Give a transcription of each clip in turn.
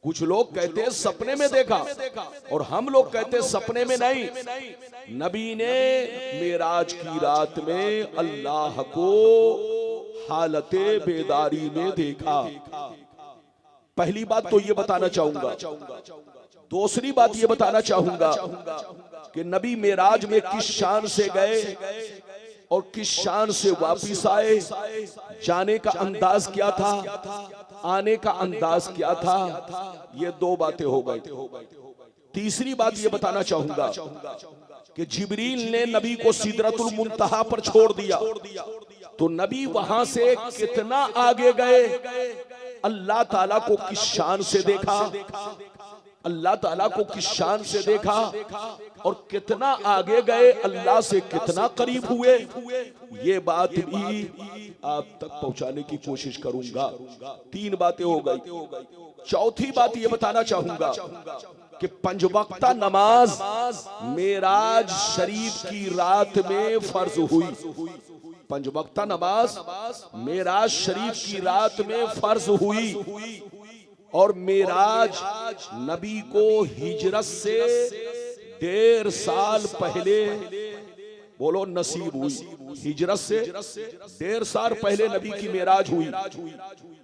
कुछ लोग कहते हैं सपने में देखा, और हम लोग कहते हैं सपने में नहीं। नबी ने मेराज की रात में अल्लाह को हालते बेदारी में देखा। पहली बात तो ये बताना चाहूंगा। दूसरी बात ये बताना चाहूंगा कि नबी मेराज में किस शान से गए और किस शान से वापिस आए, जाने का अंदाज क्या था, आने का अंदाज क्या था। ये दो बातें हो गई। तीसरी बात ये बताना चाहूंगा कि जिब्रील ने नबी को सिदरतुल मुंतहा पर छोड़ दिया, तो नबी वहां से कितना आगे गए, अल्लाह ताला को किस शान से देखा, अल्लाह ताला को किस शान से देखा, और कितना आगे गए, अल्लाह से कितना करीब हुए, ये बात भी आप तक पहुंचाने की कोशिश करूंगा। तीन बातें हो गई। चौथी बात ये बताना चाहूंगा कि पंजवक्ता नमाज मेराज शरीफ की रात में फर्ज हुई। पंजवक्ता नमाज मेराज शरीफ की रात में फर्ज हुई, और मेराज नबी को हिजरत से 1.5 साल पहले, बोलो नसीब हुई। हिजरत से 1.5 साल पहले नबी की मेराज हुई,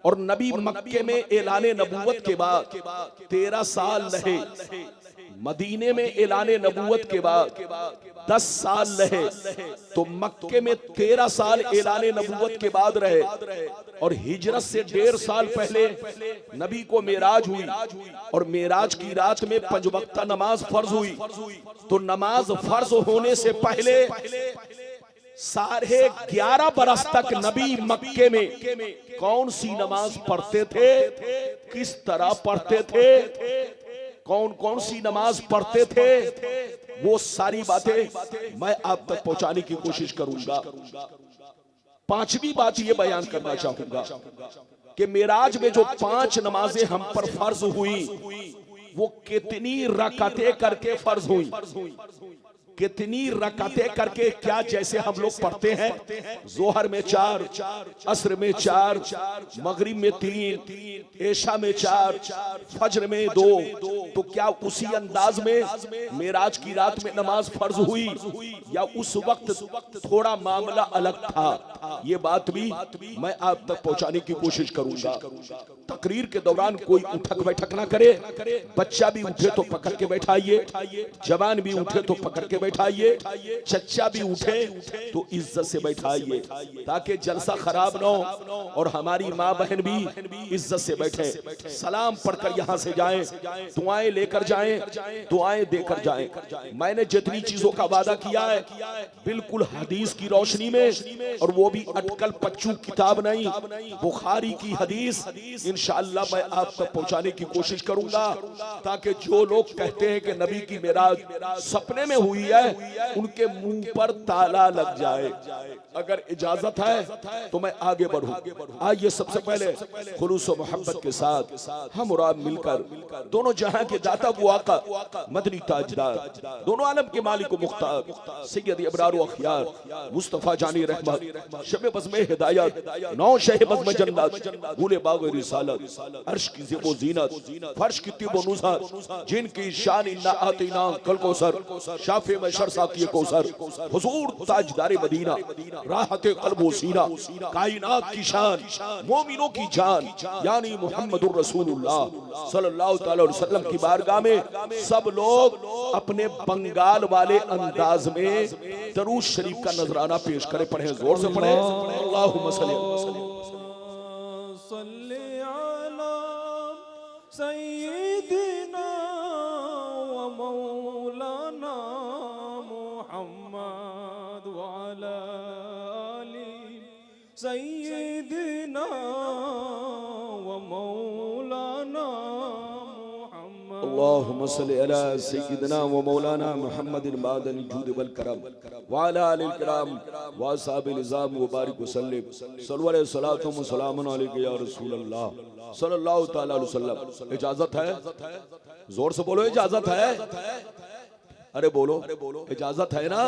और नबी मक्के में ऐलाने नबूवत के बाद 13 साल रहे, मदीने में ऐलाने नबूवत के बाद 10 साल रहे, तो मक्के में 13 साल ऐलाने नबूवत के बाद रहे, और हिजरत से 1.5 साल पहले नबी को मेराज हुई, और मेराज की रात में 5 वक्ता नमाज फर्ज हुई। तो नमाज फर्ज होने से पहले 11.5 बरस तक नबी मक्के में कौन सी नमाज पढ़ते थे, किस तरह पढ़ते थे, कौन कौन सी नमाज पढ़ते थे, वो सारी बातें मैं आप तक पहुंचाने की कोशिश करूंगा। पांचवी बात ये बयान करना चाहूंगा कि मेराज में जो 5 नमाजें हम पर फर्ज हुई, वो कितनी रकातें करके फर्ज हुई, कितनी रकातें करके, क्या जैसे हम लोग पढ़ते हैं जोहर में 4, असर में 4, मगरिब में 3, ऐशा में 4, फज्र में 2, तो क्या उसी अंदाज में मेराज की रात में नमाज फर्ज हुई, या उस वक्त थोड़ा मामला अलग था। ये बात भी मैं आप तक पहुंचाने की कोशिश करूंगा। तकरीर के दौरान कोई उठक बैठक ना करे, बच्चा भी उठे तो पकड़ के बैठाइए, जवान भी उठे तो पकड़ के बैठाइए, चच्चा भी उठे तो इज्जत से बैठाइए, ताकि जलसा खराब ना हो और हमारी माँ बहन भी इज्जत से बैठे। सलाम पढ़कर यहाँ से जाएं, दुआएं लेकर जाएं, दुआएं देकर जाएं। मैंने जितनी चीजों का वादा किया है बिल्कुल हदीस की रोशनी में, और वो भी अटकल पच्चू किताब नहीं, बुखारी की हदीस इंशाअल्लाह मैं आप तक पहुंचाने की कोशिश करूंगा, ताकि जो लोग कहते हैं कि नबी की मेराज सपने में हुई है, उनके मुंह पर ताला लग जाए। अगर इजाजत है तो मैं आगे बढ़ूं। आइए सबसे पहले खुलूस और मोहब्बत के साथ हम और आप मिलकर दोनों जहां के दाता वो आका मदनी ताजदार, दोनों आलम के मालिक व मुख्तार सैयद अबरार व अखियार मुस्तफा जानी रहमत शब बज़्म हिदायत नौ शह बज़्म जन्नत गुले बाग रिसालत अर्श की ज़िब व ज़ीनत फर्श की तिब व नुज़हत जिनकी शान इन्ना आतीना कल कौसर शाफे में शरसा किए कौसर हुजूर ताजदार मदीना राहते क़ल्ब व सीना कायनात की शान मोमिनों की जान यानी मुहम्मदुर रसूलुल्लाह सल्लल्लाहु अलैहि वसल्लम की बारगाह में सब लोग अपने बंगाल वाले अंदाज में दरूद शरीफ का नजराना पेश करें। पढ़े, जोर से पढ़े। अल्लाहुम्मा सल्ली अला सय्यिदिना व मौलाना मुहम्मद व अला आलि सय्यिदिना व मौलाना अल्लाहुम्मा सल्ली अला सय्यिदिना व मौलाना मुहम्मदिन बादल जूद वल करम व अला आलिल किराम व असहाबिल निजाम व बारिक वसल्लम सल्लल्लाहु अलैहि सलातो व सलामुन अलैका या रसूल अल्लाह सल्लल्लाहु तआला अलैहि वसल्लम। इजाजत है? जोर से बोलो, इजाजत है? अरे बोलो, इजाजत है ना?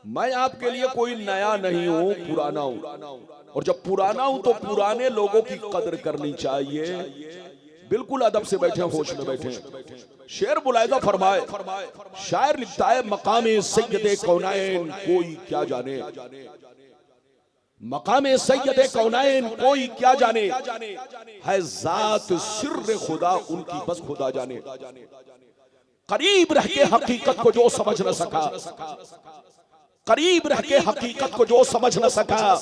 मैं आपके लिए कोई नया नहीं हूं, पुराना हूं, और जब पुराना हूं तो पुराने लोगों की कदर करनी चाहिए। बिल्कुल अदब से बैठे, होश में बैठे। शेर मुलाहिजा फरमाए, शायर लिखता है, मकामे सैयदे कौनाइन कोई क्या जाने, मकामे सैयदे कौनाइन कोई क्या जाने, है जात सिर्र खुदा उनकी बस खुदा जाने। करीब रह के हकीकत को जो समझ न सका, करीब रह के हकीकत को जो समझ न सका,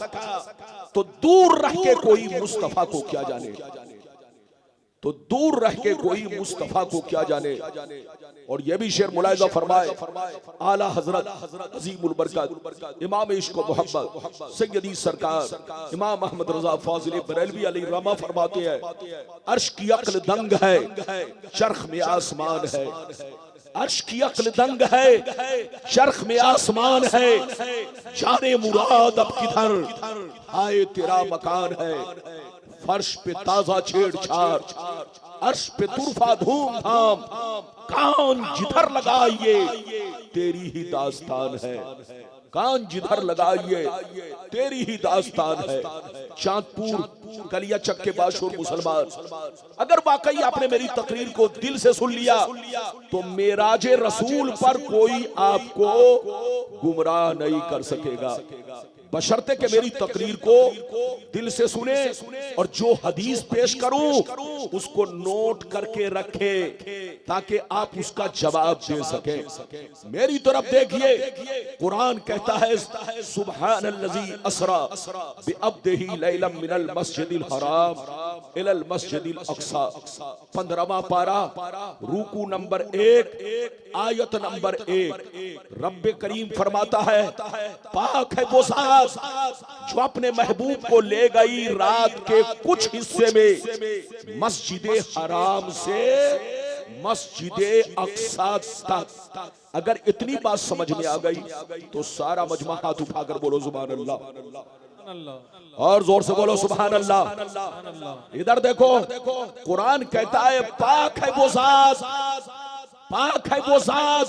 तो दूर रह के कोई मुस्तफा को क्या जाने, तो दूर रह के कोई मुस्तफा को क्या जाने। और यह भी शेर मुलाहिजा फरमाए, आला हजरत अजीमुल बरकत इमाम इश्क व मोहब्बत सैयदी सरकार इमाम अहमद रजा फाजिल बरेलवी अलैहि रहमा फरमाते हैं, अर्श की अक्ल दंग है, चरख में आसमान है, अर्श की अक्ल दंग है, चरख में आसमान है, जाने मुराद अब किधर आए तेरा मकान है। फर्श पे ताजा छेड़छाड़, अर्श पे तुरफा धूमधाम, कान जिधर लगाइए तेरी ही दास्तान है, कान जिधर लगाइए तेरी ही दास्तान है। चांदपुर कलिया चक के बाशूर मुसलमान, अगर वाकई आपने मेरी तकरीर को दिल से सुन लिया तो मेराजे रसूल पर कोई आपको गुमराह नहीं कर सकेगा, बशर्ते कि मेरी तकरीर को दिल से सुने और जो हदीस पेश करूं उसको नोट करके रखे ताकि आप उसका जवाब दे सकें। मेरी तरफ देखिए, कुरान कहता है, सुब्हानल्लज़ी असरा बिअब्दिही लैलन मिनल मस्जिदिल हराम इलल मस्जिदिल अक्सा, 15वां पारा, रूकू नंबर 1, आयत नंबर 1। रब्बे करीम फरमाता है, पाक है वो ज़ात जो अपने महबूब को ले गई रात के कुछ हिस्से में मस्जिदे हराम से मस्जिदे अक्सा तक। अगर इतनी बात समझ में आ गई तो सारा मजमा हाथ उठाकर बोलो सुभान अल्लाह, और जोर से बोलो सुभान अल्लाह। इधर देखो, कुरान कहता है, पाक है वो ज़ात, पाक है वो ज़ात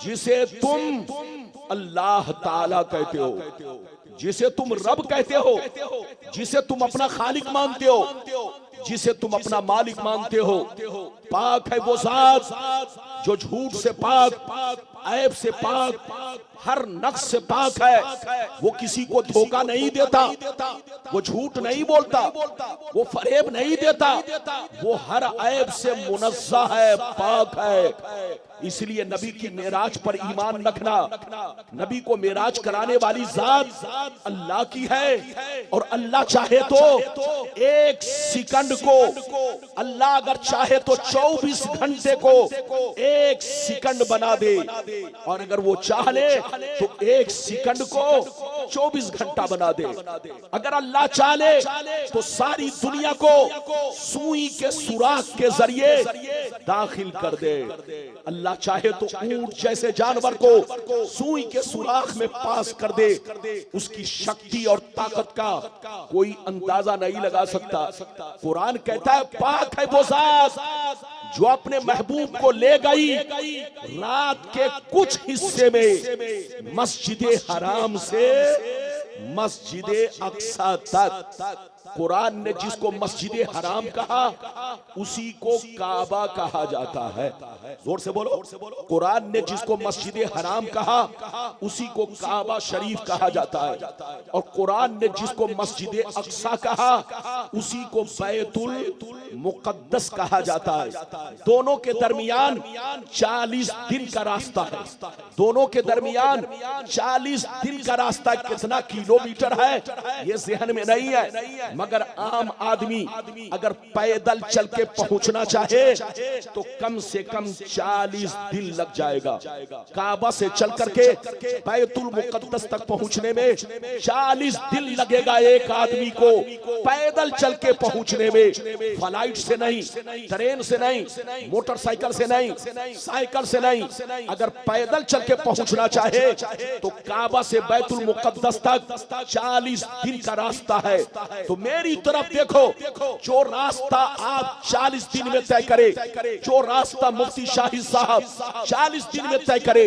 जिसे तुम अल्लाह ताला कहते हो, जिसे तुम रब कहते हो, जिसे तुम अपना खालिक मानते हो, जिसे तुम अपना मालिक मानते हो। पाक है वो ज़ात जो झूठ से पाक, ऐब से पाक, हर नक्स से पाक है। वो किसी को धोखा नहीं देता, वो झूठ नहीं बोलता, वो फरेब नहीं देता, वो हर ऐब से मुनज़्ज़ा है, पाक है। इसलिए नबी की मेराज पर ईमान रखना, नबी को मेराज कराने वाली जात अल्लाह की है, और अल्लाह चाहे तो एक सेकंड को, अल्लाह अगर चाहे तो 24 घंटे को एक सेकंड बना दे, और अगर वो चाह ले तो एक सेकंड को 24 घंटा बना दे। अगर अल्लाह चाहे तो सारी दुनिया को सुई के सुराख के जरिए दाखिल कर दे। अल्लाह चाहे तो ऊंट जैसे जानवर को सुई के सुराख में पास कर दे। उसकी शक्ति और ताकत का कोई अंदाजा नहीं लगा सकता। कुरान कहता है, पाक है वो ज़ात जो अपने महबूब को ले गई रात के कुछ हिस्से में मस्जिदे हराम से मस्जिदे अक्सा तक। कुरान ने जिसको मस्जिदे हराम कहा उसी को काबा कहा जाता है। जोर से बोलो, कुरान ने जिसको मस्जिदे हराम कहा उसी को काबा शरीफ कहा जाता है, और कुरान ने जिसको मस्जिदे अक्सा कहा उसी को बैतुल मुकद्दस कहा जाता है। दोनों के दरमियान 40 दिन का रास्ता है। दोनों के दरमियान 40 दिन का रास्ता कितना किलोमीटर है ये ज़हन में नहीं है, मगर आम आदमी अगर पैदल चल के पहुंचना चाहे तो कम से कम 40 दिन लग जाएगा। काबा से चल करके बैतुल मुकद्दस तक पहुंचने में 40 दिन लगेगा एक आदमी को पैदल चल के पहुंचने में। फ्लाइट से नहीं, ट्रेन से नहीं, मोटरसाइकिल से नहीं, साइकिल से नहीं, अगर पैदल चल के पहुंचना चाहे तो काबा से बैतुल मुकद्दस तक 40 दिन का रास्ता है। तो मेरी तरफ देखो, जो रास्ता आप 40 दिन में तय करे, जो रास्ता मुफ्ती शाहिद साहब 40 दिन में तय करे,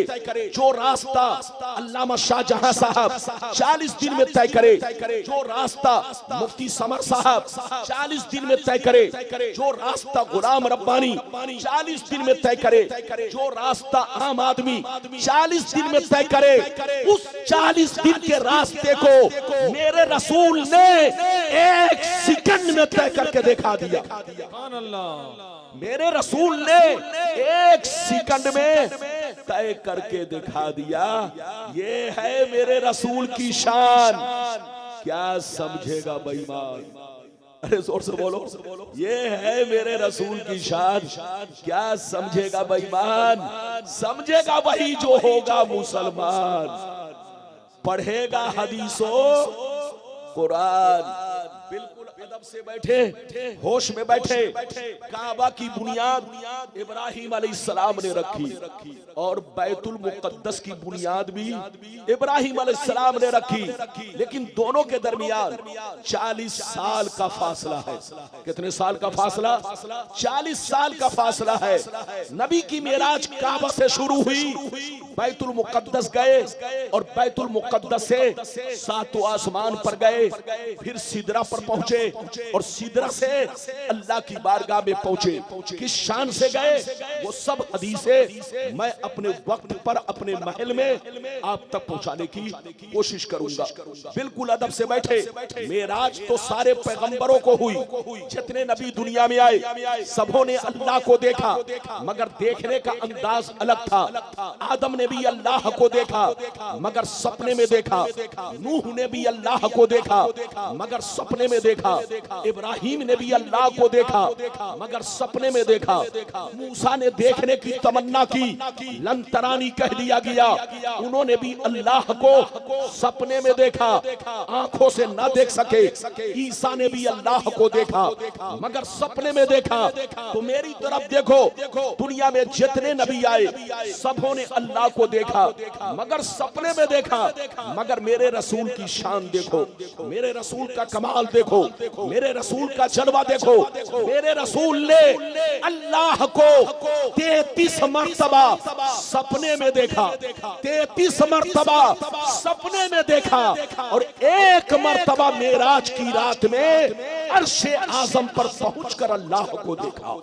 जो रास्ता अल्लामा शाहजहां साहब 40 दिन में तय करे, जो रास्ता मुफ्ती समर साहब 40 दिन में तय करे, जो रास्ता गुलाम रब्बानी 40 दिन में तय करे, जो रास्ता आम आदमी 40 दिन में तय करे, उस 40 दिन के रास्ते को मेरे रसूल ने 1 सेकंड में तय करके दिखा दिया। मेरे रसूल ने 1 सेकंड में तय करके दिखा दिया। ये है मेरे रसूल की शान। क्या समझेगा बेईमान? अरे जोर से बोलो, ये है मेरे रसूल की शान। क्या समझेगा बेईमान? समझेगा वही जो होगा मुसलमान, पढ़ेगा हदीसों कुरान। बिल्कुल अदब से बैठे, होश में बैठे। काबा की बुनियाद इब्राहिम अलैहिस्सलाम ने रखी और बैतुल मुक़द्दस की बुनियाद भी इब्राहिम अलैहिस्सलाम ने रखी, लेकिन दोनों के दरमियान 40 साल का फासला है। कितने साल का फासला? 40 साल का फासला है। नबी की मेराज काबा से शुरू हुई, बैतुल मुक़द्दस गए और बैतुल मुक़द्दस से 7वां आसमान पर गए, फिर सिदरा पर पहुंचे और सिदरा से अल्लाह की बारगाह में पहुंचे। किस शान से गए वो सब हदीसें मैं अपने वक्त पर अपने महल में आप तक पहुंचाने की कोशिश करूंगा। बिल्कुल अदब से बैठे। मेराज तो सारे पैगंबरों को हुई, जितने नबी दुनिया में आए सबों ने अल्लाह को देखा, मगर देखने का अंदाज अलग था। आदम ने भी अल्लाह को देखा मगर सपने में देखा, नूह ने भी अल्लाह को देखा मगर सपने में देखा, इब्राहिम ने भी अल्लाह को देखा मगर सपने में देखा, मूसा ने देखने की तमन्ना की, लन तरानी कह दिया गया, उन्होंने भी अल्लाह को सपने में देखा, आंखों से ना देख सके। ईसा ने भी अल्लाह को देखा मगर सपने में देखा। तो मेरी तरफ देखो, दुनिया में जितने नबी आए सबों ने अल्लाह को देखा मगर सपने में देखा। मगर मेरे रसूल की शान देखो, मेरे रसूल का कमाल देखो, मेरे रसूल का जलवा देखो। मेरे रसूल ने अल्लाह को 33 मर्तबा सपने में देखा, 33 मर्तबा सपने में देखा और 1 मर्तबा मेराज की रात में अर्शे आजम पर पहुंचकर अल्लाह को देखा।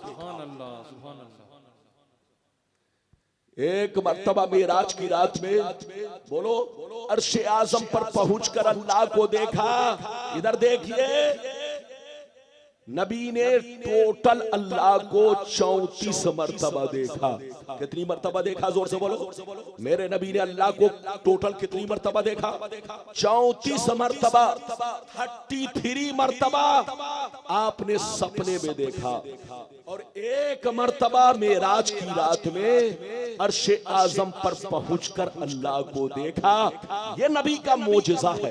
1 मर्तबा मेराज की रात में बोलो अर्शे आजम पर पहुंचकर अल्लाह को देखा। इधर देखिए, नबी ने टोटल अल्लाह को 34 मर्तबा देखा। कितनी मर्तबा देखा? जोर से बोलो। मेरे नबी ने अल्लाह को टोटल कितनी मर्तबा देखा? 34 मर्तबा। 33 मर्तबा आपने सपने में देखा और 1 मर्तबा मेराज की रात में अर्शे आजम पर पहुंचकर अल्लाह को देखा। ये नबी का मोजज़ा है,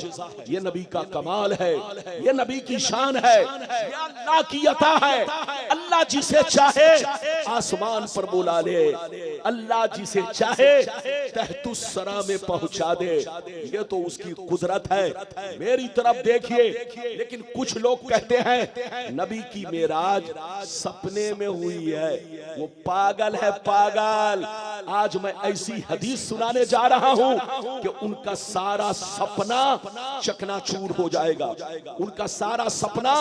ये नबी का कमाल है, ये नबी की शान है, ये अल्लाह की अता है। अल्लाह जिसे चाहे आसमान पर बुला ले, अल्लाह जिसे चाहे तहतुस सरा में पहुंचा दे, ये तो उसकी कुदरत है। मेरी तरफ देखिए। लेकिन कुछ लोग कहते हैं नबी की मेराज सपने में हुई है, वो पागल है, पागल। आज मैं ऐसी हदीस सुनाने जा रहा हूं कि उनका सारा सपना चकनाचूर हो जाएगा, उनका सारा सपना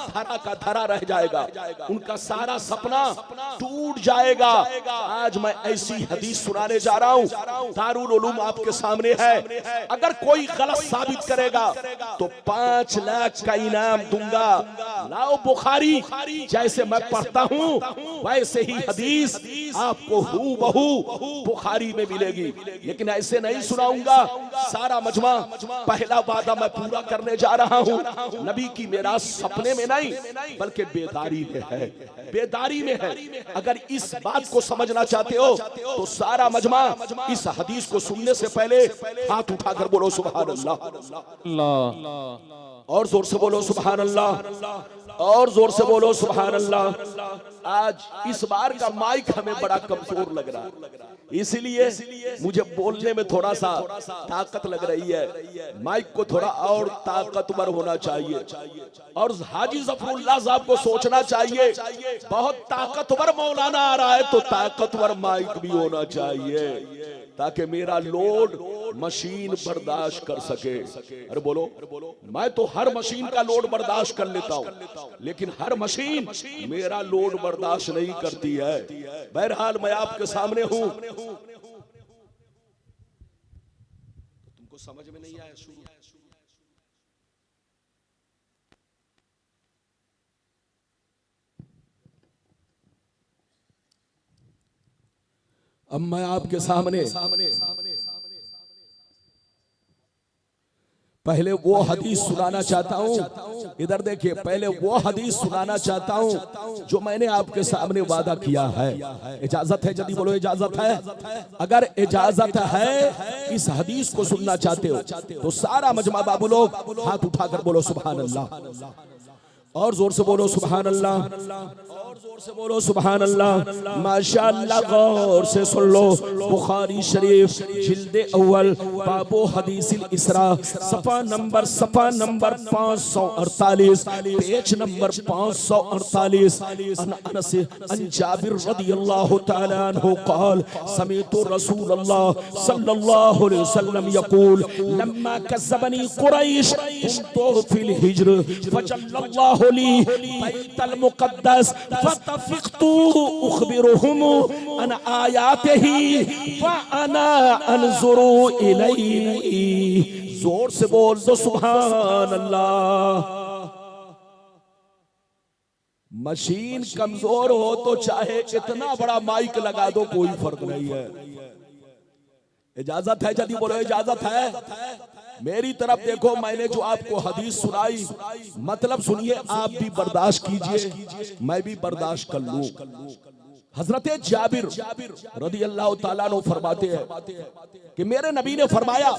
धरा का धरा रह जाएगा, उनका सारा सपना टूट जाएगा। आज मैं ऐसी हदीस सुनाने जा रहा हूं, दारुल उलूम आपके सामने है। अगर कोई गलत साबित करेगा तो 5 लाख का इनाम दूंगा। लाओ बुखारी, जैसे मैं पढ़ता हूं वैसे ही हदीस आपको हूबहू बुखारी में मिलेगी, लेकिन ऐसे नहीं सुनाऊंगा। सारा मजमा, पहला वादा मैं पूरा करने जा रहा हूं। नबी की मेराज सपने में नहीं बल्कि बेदारी में है, बेदारी में है। अगर इस बात को समझना चाहते हो तो सारा मजमा इस हदीस को सुनने से पहले हाथ उठाकर बोलो सुभान अल्लाह, और जोर से बोलो सुभान अल्लाह। और जोर से बोलो सुभान अल्लाह। आज इस बार का माइक हमें बड़ा कमजोर लग रहा है, इसीलिए मुझे बोलने में थोड़ा सा ताकत लग रही है। माइक को थोड़ा और ताकतवर होना चाहिए और हाजी जफरुल्लाह साहब को सोचना चाहिए बहुत ताकतवर मौलाना आ रहा है तो ताकतवर माइक भी होना चाहिए ताकि मेरा लोड मशीन बर्दाश्त कर सके। अरे बोलो, मैं तो हर मशीन का लोड बर्दाश्त कर लेता हूं, लेकिन हर मशीन मेरा लोड बर्दाश्त नहीं करती है। बहरहाल मैं आपके सामने हूं। तुमको समझ में नहीं आया? शुरू अब मैं आपके सामने पहले वो हदीस सुनाना चाहता हूं। इधर देखिए, पहले वो हदीस सुनाना चाहता हूं जो मैंने आपके सामने वादा किया है। इजाजत है? जल्दी बोलो, इजाजत है? अगर इजाजत है इस हदीस को सुनना चाहते हो तो सारा मजमा बाबू लोग हाथ उठाकर बोलो सुभान अल्लाह, और जोर से बोलो सुभान अल्लाह, और जोर से बोलो सुभान अल्लाह। माशाअल्लाह, गौर से सुन लो। बुखारी शरीफ जिल्दे अव्वल बाबो हदीसिल इसरा सफा नंबर 548, पेज नंबर 548। अनस अन जाबिर रदियल्लाहु तआला अन्हु क़ाल समीअतु रसूलल्लाह सल्लल्लाहु अलैहि वसल्लम यक़ूल लम्मा कज़्ज़बनी कुरैश कुन्तु फिल हिज्र फजल्लल्लाहु बैतल मुक़द्दस फतफ़िक़्तु उख़बिरुहुम अन आयातिही व अना अनज़ुरु इलैहि। जोर से बोल दो सुभान अल्लाह। मशीन कमजोर हो तो चाहे कितना बड़ा माइक लगा दो, कोई फर्क नहीं है। इजाजत है? जल्दी बोलो, इजाजत है? मेरी तरफ देखो, मैंने जो आपको हदीस सुनाई, मतलब सुनिए, आप भी बर्दाश्त कीजिए, मैं भी बर्दाश्त कर लूं। हजरत जाबिर रदियल्लाहु ताला अन्हु फरमाते हैं कि मेरे नबी ने फरमाया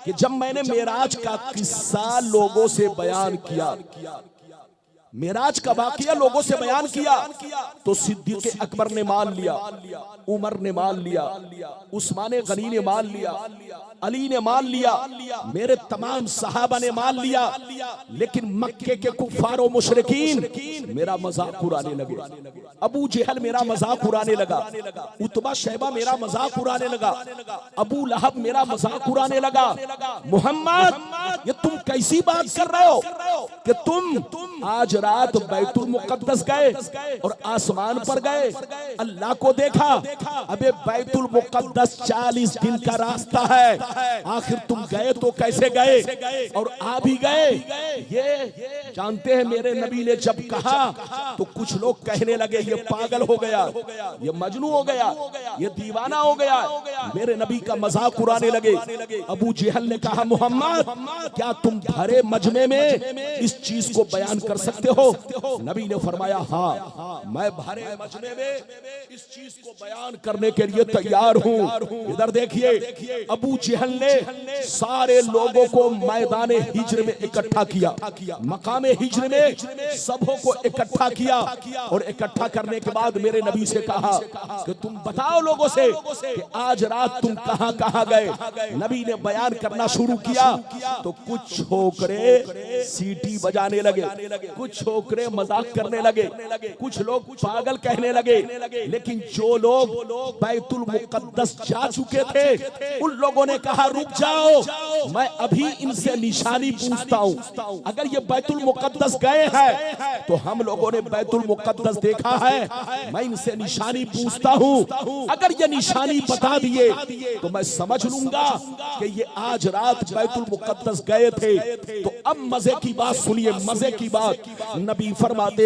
कि जब मैंने मेराज का किस्सा लोगों से बयान किया, मेराज का वाकया लोगों से बयान किया, तो सिद्दीक़ अकबर ने मान लिया, उमर ने मान लिया, उस्मान गनी ने मान लिया, अली ने मान लिया, मेरे तमाम सहाबा ने मान लिया। लेकिन मक्के के कुफ्फार और मुशरिकीन मेरा मजाक उड़ाने लगे। अबू जहल मेरा मजाक उड़ाने लगा, उतबा शैबा मेरा मजाक उड़ाने लगा, अबू लहब मेरा मजाक उड़ाने लगा। मोहम्मद, ये तुम कैसी बात कर रहे हो कि तुम आज रात बैतुल मुक़द्दस गए और आसमान पर गए, अल्लाह को देखा। अबे बैतुल मुक़द्दस 40 दिन का रास्ता है, आखिर तुम गए तो कैसे गए और आ भी गए? ये जानते हैं, मेरे नबी ने जब कहा तो कुछ लोग कहने लगे ये पागल हो गया, ये मजनू हो गया, ये दीवाना हो गया। मेरे नबी का मजाक उड़ाने लगे। अबू जहल ने कहा मोहम्मद, क्या तुम भरे मजमे में इस चीज को बयान कर सकते हो? नबी ने फरमाया हाँ, मैं भरे मजमे में इस चीज को बयान करने के लिए तैयार हूँ। इधर देखिए, अबू जहल ने सारे लोगों को मैदान हिज्र में इकट्ठा किया, मकाम हिज्र में सबों को इकट्ठा किया और इकट्ठा करने के बाद मेरे नबी से कहा कि तुम बताओ लोगों से कि आज रात तुम कहां कहां गए। नबी ने बयान करना शुरू किया तो कुछ छोकरे सीटी बजाने लगे, कुछ छोकरे मजाक करने लगे, कुछ लोग पागल कहने लगे। लेकिन जो लोग बैतुल मुक़द्दस जा चुके थे उन लोगों ने कहा रुक जाओ, मैं अभी इनसे निशानी पूछता हूं। अगर ये बैतुल मुक़द्दस गए हैं तो हम लोगों ने बैतुल मुक़द्दस देखा है, मैं इनसे निशानी पूछता हूं। अगर ये निशानी बता दिए तो मैं समझ लूंगा कि ये आज रात बैतुल मुक़द्दस गए थे। तो अब मजे की बात सुनिए, मजे की बात। नबी फरमाते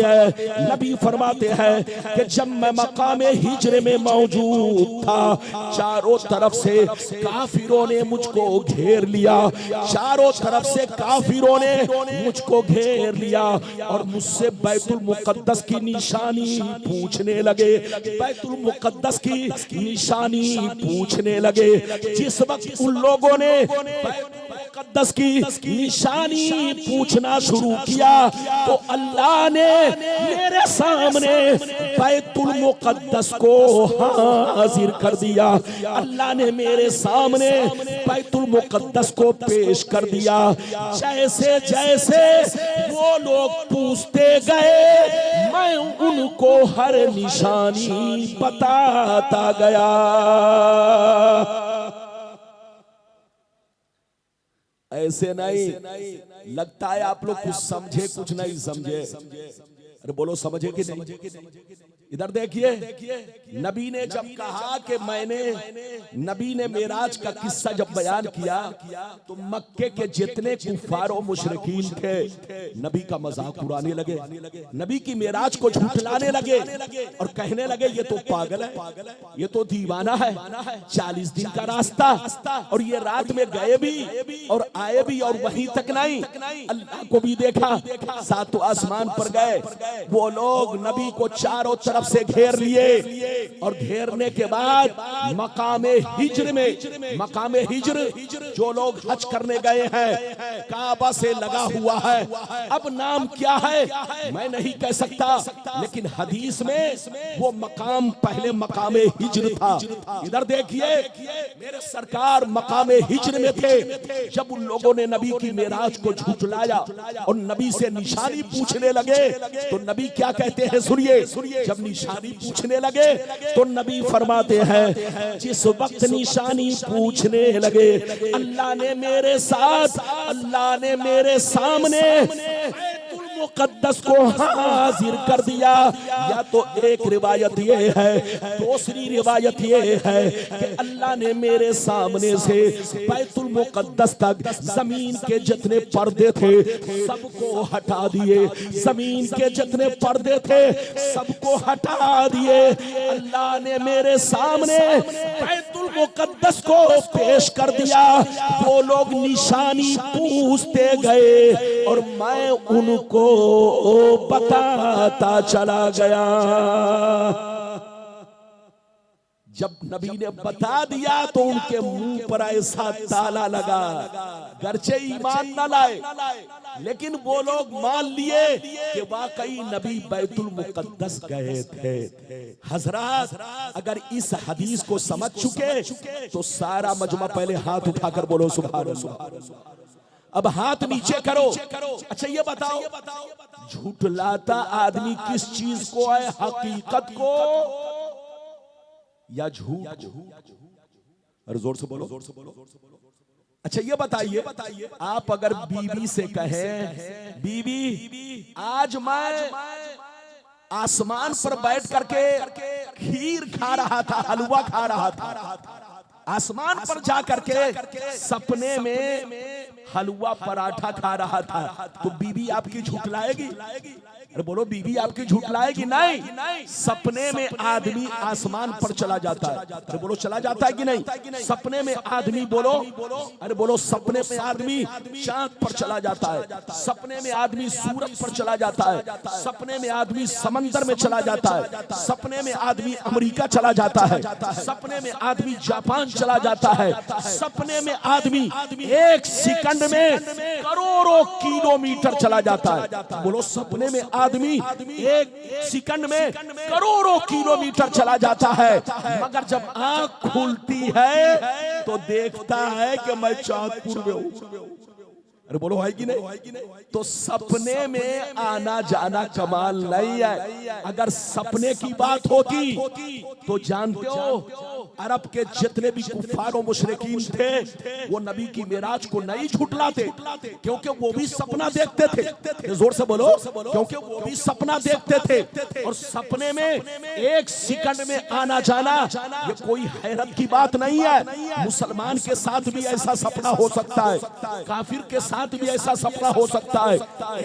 हैं कि जब मैं मकाम हिज्र में मौजूद था, चारों तरफ से काफिरों ने मुझको घेर लिया, चारों तरफ से काफिरों ने मुझको घेर लिया और मुझसे बैतुल मुक़द्दस की निशानी पूछने लगे, बैतुल मुक़द्दस की निशानी पूछने लगे। जिस वक्त उन लोगों ने मुकद्दस की निशानी पूछना शुरू किया तो अल्लाह ने मेरे सामने बैतुल मुकद्दस को हाजिर कर दिया। अल्लाह ने मेरे सामने बैतुल मुकद्दस को पेश कर दिया। जैसे जैसे वो लोग पूछते गए मैं उनको हर निशानी बताता गया। ऐसे नहीं लगता है आप लोग कुछ समझे कुछ नहीं समझे। अरे बोलो समझे कि नहीं? इधर देखिए, नबी ने जब कहा कि नबी ने मेराज का किस्सा जब बयान किया तो मक्के के जितने कुफार और मुशरिकीन थे नबी का मजाक उड़ाने लगे, नबी की मेराज को झूठलाने लगे और कहने लगे ये तो पागल है, ये तो दीवाना है। 40 दिन का रास्ता और ये रात में गए भी और आए भी और वहीं तक नहीं, अल्लाह को भी देखा, सातों आसमान पर गए। वो लोग नबी को चारों तरफ से घेर लिए और घेरने के बाद मकामे हिज्र जो लोग हज करने गए हैं काबा से लगा हुआ है। अब नाम क्या है मैं नहीं कह सकता, लेकिन हदीस में वो मकाम पहले मकामे हिज्र था। इधर देखिए, मेरे सरकार मकामे हिज्र में थे। जब उन लोगों ने नबी की मेराज को झूठलाया और नबी से निशानी पूछने लगे तो नबी क्या कहते हैं सुनिए। जब निशानी पूछने लगे तो नबी फरमाते हैं जिस वक्त निशानी पूछने लगे अल्लाह ने मेरे सामने मुकद्दस को हाजिर कर दिया। या तो एक रिवायत ये है, दूसरी रिवायत ये है कि अल्लाह ने मेरे सामने से बैतुल मुकद्दस तक जमीन के जितने पर्दे थे सबको हटा दिए, जमीन के जितने पर्दे थे सबको हटा दिए। अल्लाह ने मेरे सामने बैतुल मुकद्दस को पेश कर दिया। वो लोग निशानी पूछते गए और मैं उनको बताता चला गया। जब नबी ने बता दिया तो उनके मुंह पर ऐसा ताला लगा, गरचे ईमान न लाए लेकिन वो लोग मान लिए कि वाकई नबी बैतुल मुकद्दस गए थे। हजरात, अगर इस हदीस को समझ चुके तो सारा मजमा पहले हाथ उठाकर बोलो सुभान अल्लाह। अब हाथ नीचे करो। अच्छा ये बताओ, झूठलाता आदमी किस चीज को है, हकीकत को या झूठ? अरे जोर से बोलो। अच्छा ये बताइए, आप अगर बीवी से कहें बीवी आज मैं आसमान पर बैठ करके खीर खा रहा था, हलवा खा रहा था, आसमान पर जा करके सपने में हलवा पराठा खा रहा था, तो बीवी आपकी झूठलाएगी? अरे बोलो, बीवी आपकी झूठलाएगी? नहीं। सपने में आदमी आसमान पर चला जाता है। अरे बोलो, चला जाता है कि नहीं? सपने में आदमी, बोलो, अरे बोलो, सपने में आदमी चांद पर चला जाता है, सपने में आदमी सूरज पर चला जाता है, सपने में आदमी समंदर में चला जाता है, सपने में आदमी अमेरिका चला जाता है, सपने में आदमी जापान चला जाता है, सपने में आदमी एक सेकंड में करोड़ों किलोमीटर चला जाता है। बोलो, सपने में आदमी एक सेकंड में करोड़ों किलोमीटर चला जाता है, मगर जब आंख खुलती है तो देखता है कि मैं चांदपुर में हूं। अरे बोलो, है कि नहीं? तो सपने में आना जाना कमाल नहीं है। अगर सपने की बात होती तो जानते हो अरब के जितने भी कुफार और मुशरिकीन थे वो नबी की मेराज को नहीं झुठलाते, क्योंकि वो भी सपना देखते थे। जोर से बोलो, क्योंकि वो भी सपना देखते थे। और सपने में एक सेकंड में आना जाना ये कोई हैरत की बात नहीं है। मुसलमान के साथ भी ऐसा सपना हो सकता है, काफिर के साथ साथ भी ऐसा सपना हो सकता है,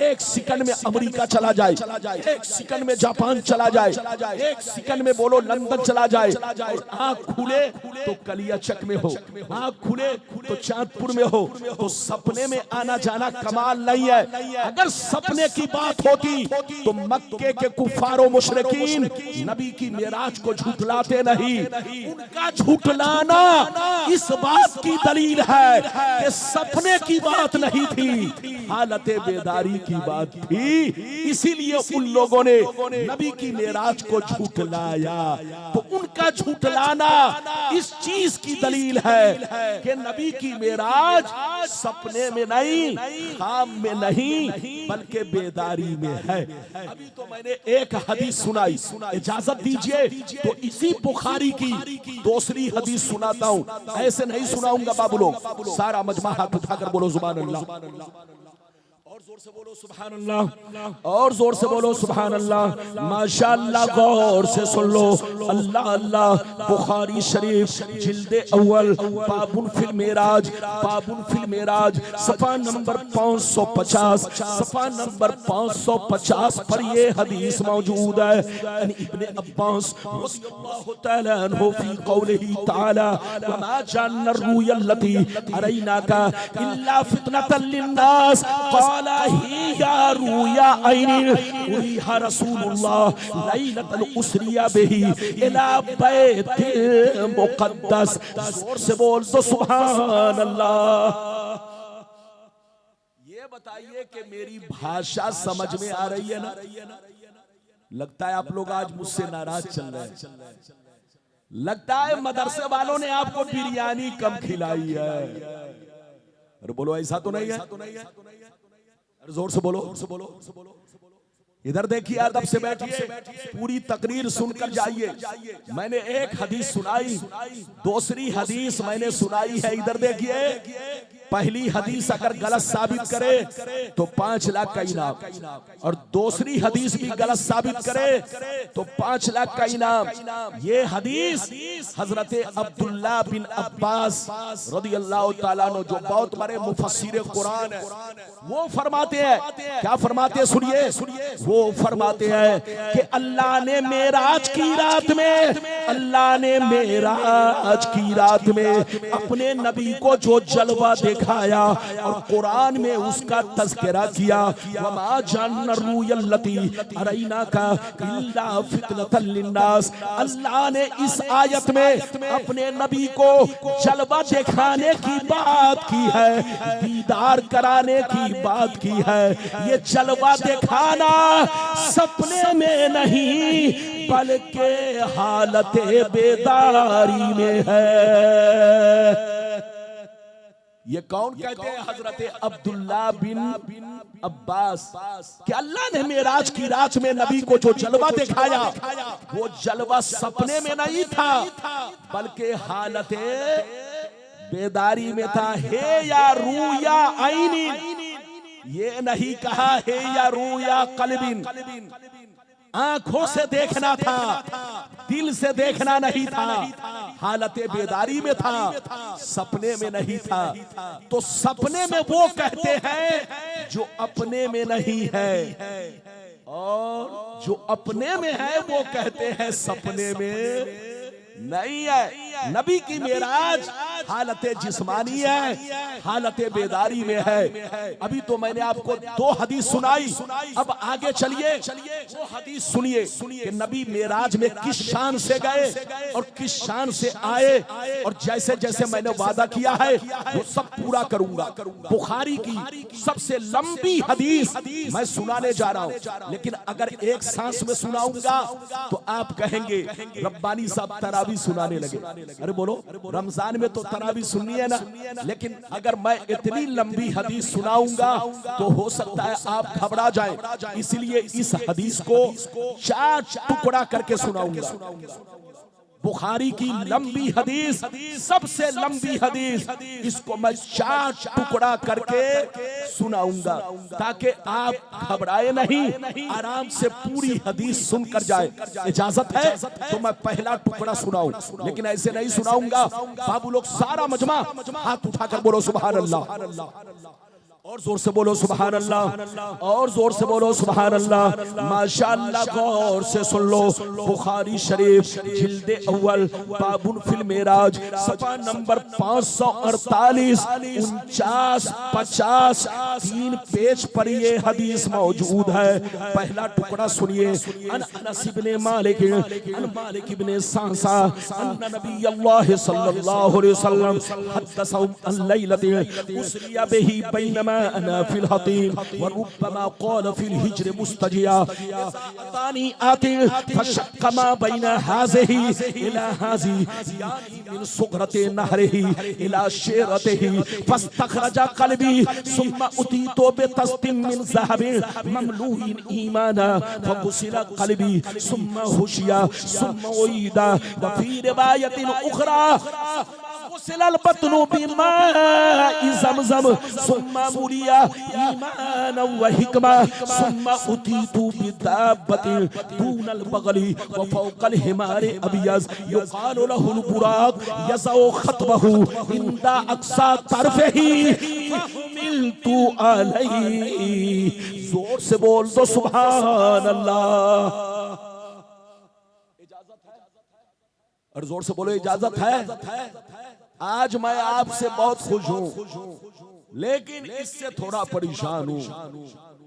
एक सेकंड में अमेरिका चला जाए, एक सेकंड में जापान चला जाए, एक सेकंड में बोलो लंदन चला जाए, और आंख खुले तो कलियाचक में हो, आंख खुले तो चांदपुर में हो। तो सपने में आना जाना कमाल नहीं है। अगर सपने की बात होती तो मक्के के कुफारो मुशरिकीन नबी की मेराज को झूठलाते नहीं। उनका झूठलाना इस बात की दलील है कि सपने की बात नहीं थी, हालत बेदारी की बात थी, इसीलिए उन लोगों ने नबी की मेराज को झूठलाया। तो उनका झूठलाना इस चीज की दलील है कि नबी की मेराज सपने में नहीं, ख्वाब में नहीं, बल्कि बेदारी में है। अभी तो मैंने एक हदीस सुनाई, इजाजत दीजिए तो इसी बुखारी की दूसरी हदीस सुनाता हूं। ऐसे नहीं सुनाऊंगा बाबू लोग, सारा मजमा हाथ उठाकर बोलो सुभान अल्लाह, और जोर से बोलो सुभान अल्लाह, और जोर से बोलो सुभान अल्लाह। माशाअल्लाह, गौर से सुन लो, अल्लाह अल्लाह। बुखारी शरीफ जिल्दे अव्वल बाबुन फिल मेराज, बाबुन फिल मेराज, सफा नंबर 550, सफा नंबर 550 पर ये हदीस मौजूद है। इब्ने अब्बास रज़ियल्लाहु तआला अन्हु फी कौलिही तआला वमा जानना रुया लती अरैना का इल्ला फितनतल लिन्नास क़ाला हिया रुया ऐनी उरिहा रसूलुल्लाह लैलतल उसरिया बिही इला बैतिल मुक़द्दस। जोर से बोल दो सुभान अल्लाह। ये बताइए कि मेरी भाषा समझ में आ रही है ना? लगता है आप लोग आज मुझसे नाराज चल रहे हैं, लगता है मदरसे वालों ने आपको बिरयानी कम खिलाई है। अरे बोलो ऐसा तो नहीं है, जोर से बोलो, जोर से बोलो। इधर देखिए, अदब से बैठिए, पूरी तकरीर सुनकर जाइए। मैंने एक हदीस सुनाई, दूसरी हदीस मैंने सुनाई है। इधर देखिए, पहली हदीस अगर गलत साबित करे तो 5 लाख का इनाम, और दूसरी हदीस भी गलत साबित करे तो 5 लाख का इनाम। ये हदीस हजरत अब्दुल्लाह बिन अब्बास रज़ियल्लाहु ताला अन्हु, जो बहुत बड़े मुफस्सिर कुरान है, वो फरमाते हैं, क्या फरमाते हैं? सुनिए, वो फरमाते हैं कि अल्लाह ने मेराज की रात में, अल्लाह ने मेराज की रात में अपने नबी को जो जलवा दिखाया और कुरान में उसका तज़किरा किया, वमा जानना रुयल्लती अरैना का इल्ला फितनतल लिन्नास। अल्लाह ने इस आयत में अपने नबी को जलवा दिखाने की बात की है, दीदार कराने की बात की है। ये जलवा दिखाना सपने में नहीं, बल्कि हालत बेदारी में है। ये कौन कहते हैं? हजरत अब्दुल्लाह बिन अब्बास। कि अल्लाह ने मेराज की रात में नबी को जो जलवा दिखाया, वो जलवा सपने में नहीं था, बल्कि हालत बेदारी में था। हे या रूया आईनी, ये नहीं कहा हे या रूया कल्बिन, आंखों से देखना था, दिल से देखना नहीं था, हालत बेदारी में था, सपने में नहीं था। तो सपने में वो कहते हैं जो अपने में नहीं है, और जो अपने में है वो कहते हैं सपने में नहीं है। नबी की मेराज हालत जिस्मानी है, हालत बेदारी में है। अभी तो मैंने आपको 2 हदीस सुनाई, अब आगे चलिए वो हदीस सुनिए कि नबी मेराज में किस शान से गए और किस शान से आए, और जैसे जैसे मैंने वादा किया है वो सब पूरा करूंगा। बुखारी की सबसे लंबी हदीस मैं सुनाने जा रहा हूं, लेकिन अगर एक सांस में सुनाऊंगा तो आप कहेंगे रब्बानी साहब तरावी सुनाने लगे। अरे बोलो, रमजान में तो तरावी सुननी है ना, लेकिन अगर मैं इतनी लंबी हदीस सुनाऊंगा तो हो सकता है आप घबरा जाएं, इसलिए इस हदीस को 4 टुकड़ा करके सुनाऊंगा। बुखारी की लंबी हदीस, सबसे लंबी हदीस, इसको मैं 4 टुकड़ा करके सुनाऊंगा ताकि आप घबराए नहीं, आराम से पूरी हदीस सुनकर जाए। इजाजत है तो मैं पहला टुकड़ा सुनाऊं, लेकिन ऐसे नहीं सुनाऊंगा। बाबू लोग सारा मजमा हाथ उठाकर बोलो सुभान अल्लाह। और जोर से बोलो सुभान अल्लाह, और जोर से बोलो सुभान अल्लाह। माशाअल्लाह, गौर से सुन लो। बुखारी शरीफ जिल्दे अव्वल बाबुन फिल मेराज सफा नंबर 548 49 50 3 पेज पर ये हदीस मौजूद है। पहला टुकड़ा सुनिए। अनस इब्ने मालिक अन मालिक इब्ने सांसा अन्ना नबी अल्लाह सल्लल्लाहु अलैहि वसल्लम हदसहु अन लैलति उसरिया बिही बैनमा अना फिल हतीम व रुब्बमा क़ाल फिल हिज्र मुस्तजिया तानी आति फशक्क मा बैन हाज़िही इला हाज़ी यानी मिन सुगरति नहरिही इला शेरतिही फस्तखरजा क़ल्बी सुम्मा उतीतो बितस्तिम मिन ज़हबिन ममलूइन ईमाना फगुसिला क़ल्बी सुम्मा हुशिया सुम्मा उईदा व फी रिवायतिन उखरा गुसिलल बतनु बिमाइ ज़मज़म सुम्मा मुलिया ईमाना व हिकमा सुम्मा उतीतु बिदाब्बतिन दूनल बगली व फौकल हिमारे अबियज़ युक़ालु लहुल बुराक़ यज़उ ख़त्बहु इंदा अक़सा तरफ़िही फहुमिलतु अलैहि। जोर से बोल दो सुभान अल्लाह। और जोर से बोलो इजाजत है। आज मैं आपसे बहुत खुश हूं, लेकिन इससे थोड़ा परेशान हूं।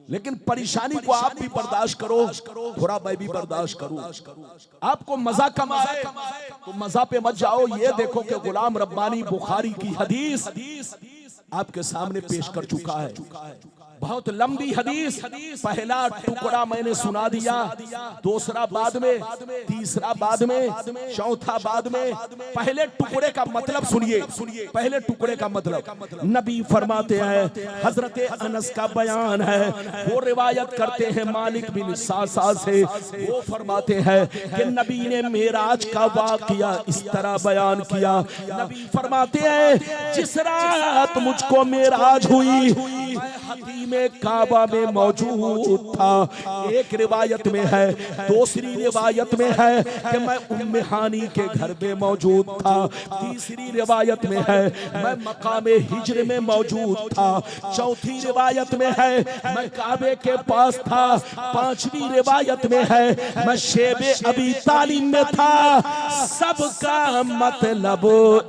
लेकिन परेशानी को आप भी बर्दाश्त करो, थोड़ा मैं भी बर्दाश्त करूं। आपको मजा कम आए तो मजा पे मत जाओ। ये देखो कि गुलाम रब्बानी बुखारी की हदीस आपके सामने पेश कर चुका है। बहुत लंबी हदीस। पहला टुकड़ा मैंने सुना दिया, दूसरा बाद में, तीसरा बाद में, चौथा बाद में। पहले टुकड़े का मतलब सुनिए। पहले टुकड़े का मतलब नबी फरमाते हैं, हजरत अनस का बयान है, वो रिवायत करते हैं मालिक बिन सासा से। वो फरमाते हैं कि नबी ने मेराज का वाक़या इस तरह बयान किया। नबी फरमाते हैं, जिस रात मुझको मेराज हुई में काबा में मौजूद था। एक रिवायत में है, दूसरी रिवायत में है कि मैं उम्मे हानी के घर में मौजूद था। तीसरी रिवायत में है मैं मकामे हिज्र में मौजूद था। चौथी रिवायत में है मैं काबे के पास था। पांचवी रिवायत में है मैं शेबे अबी तालिब में था। सबका मतलब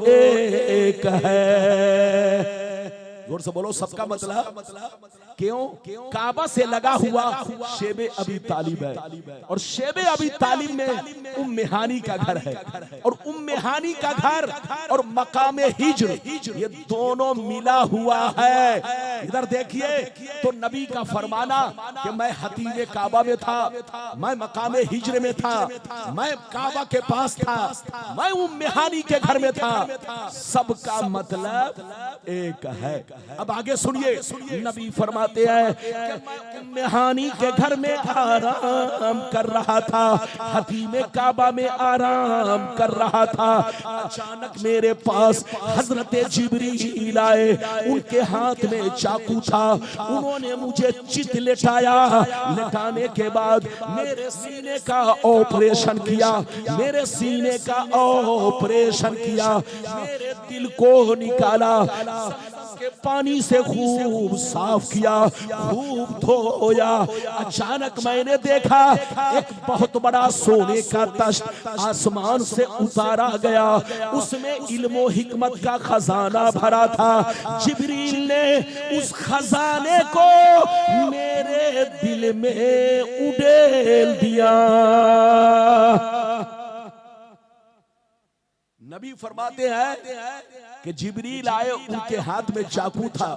एक है। जोर से बोलो, सबका मतलब क्यों? काबा से लगा हुआ शेबे अबी तालिब है, और शेबे अबी तालिब में उम्मे हानी का घर है, और उम्मे हानी का घर और मकामे हिज्र ये दोनों मिला हुआ है। इधर देखिए तो नबी का फरमाना कि मैं हतीमे काबा में था, मैं मकामे हिज्र में था, मैं काबा के पास था, मैं उम्मे हानी के घर में था। सबका मतलब एक है। अब आगे सुनिए। नबी फरमाते हैं कि मैं उम्मे हानी के घर में आराम कर रहा था, हतीमे काबा में आराम कर रहा था। अचानक मेरे पास हजरत जिब्रील आए। उनके हाथ में चाकू था। उन्होंने मुझे चित लेटाया। लेटाने के बाद मेरे सीने का ऑपरेशन किया। मेरे सीने का ऑपरेशन किया। मेरे दिल को निकाला, के पानी से खूब साफ किया, खूब धोया। अचानक मैंने देखा एक बहुत बड़ा सोने का तख्त आसमान से उतारा गया। उसमें इल्म और हिकमत का खजाना भरा था। जिब्रील ने उस खजाने को मेरे दिल में उड़ेल दिया। नबी फरमाते हैं कि जिब्रील आए, उनके हाथ में चाकू था।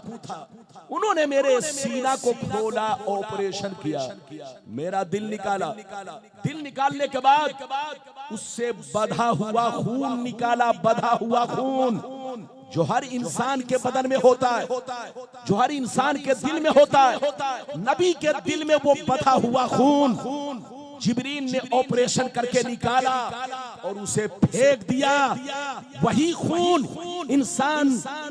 उन्होंने मेरे सीना को खोला, ऑपरेशन किया, मेरा दिल निकाला। दिल निकालने के बाद उससे बधा हुआ खून निकाला। बधा हुआ खून जो हर इंसान के बदन में होता है, जो हर इंसान के दिल में होता है, नबी के दिल में वो बधा हुआ खून जिब्रील ने ऑपरेशन करके निकाला और उसे फेंक दिया। वही खून इंसान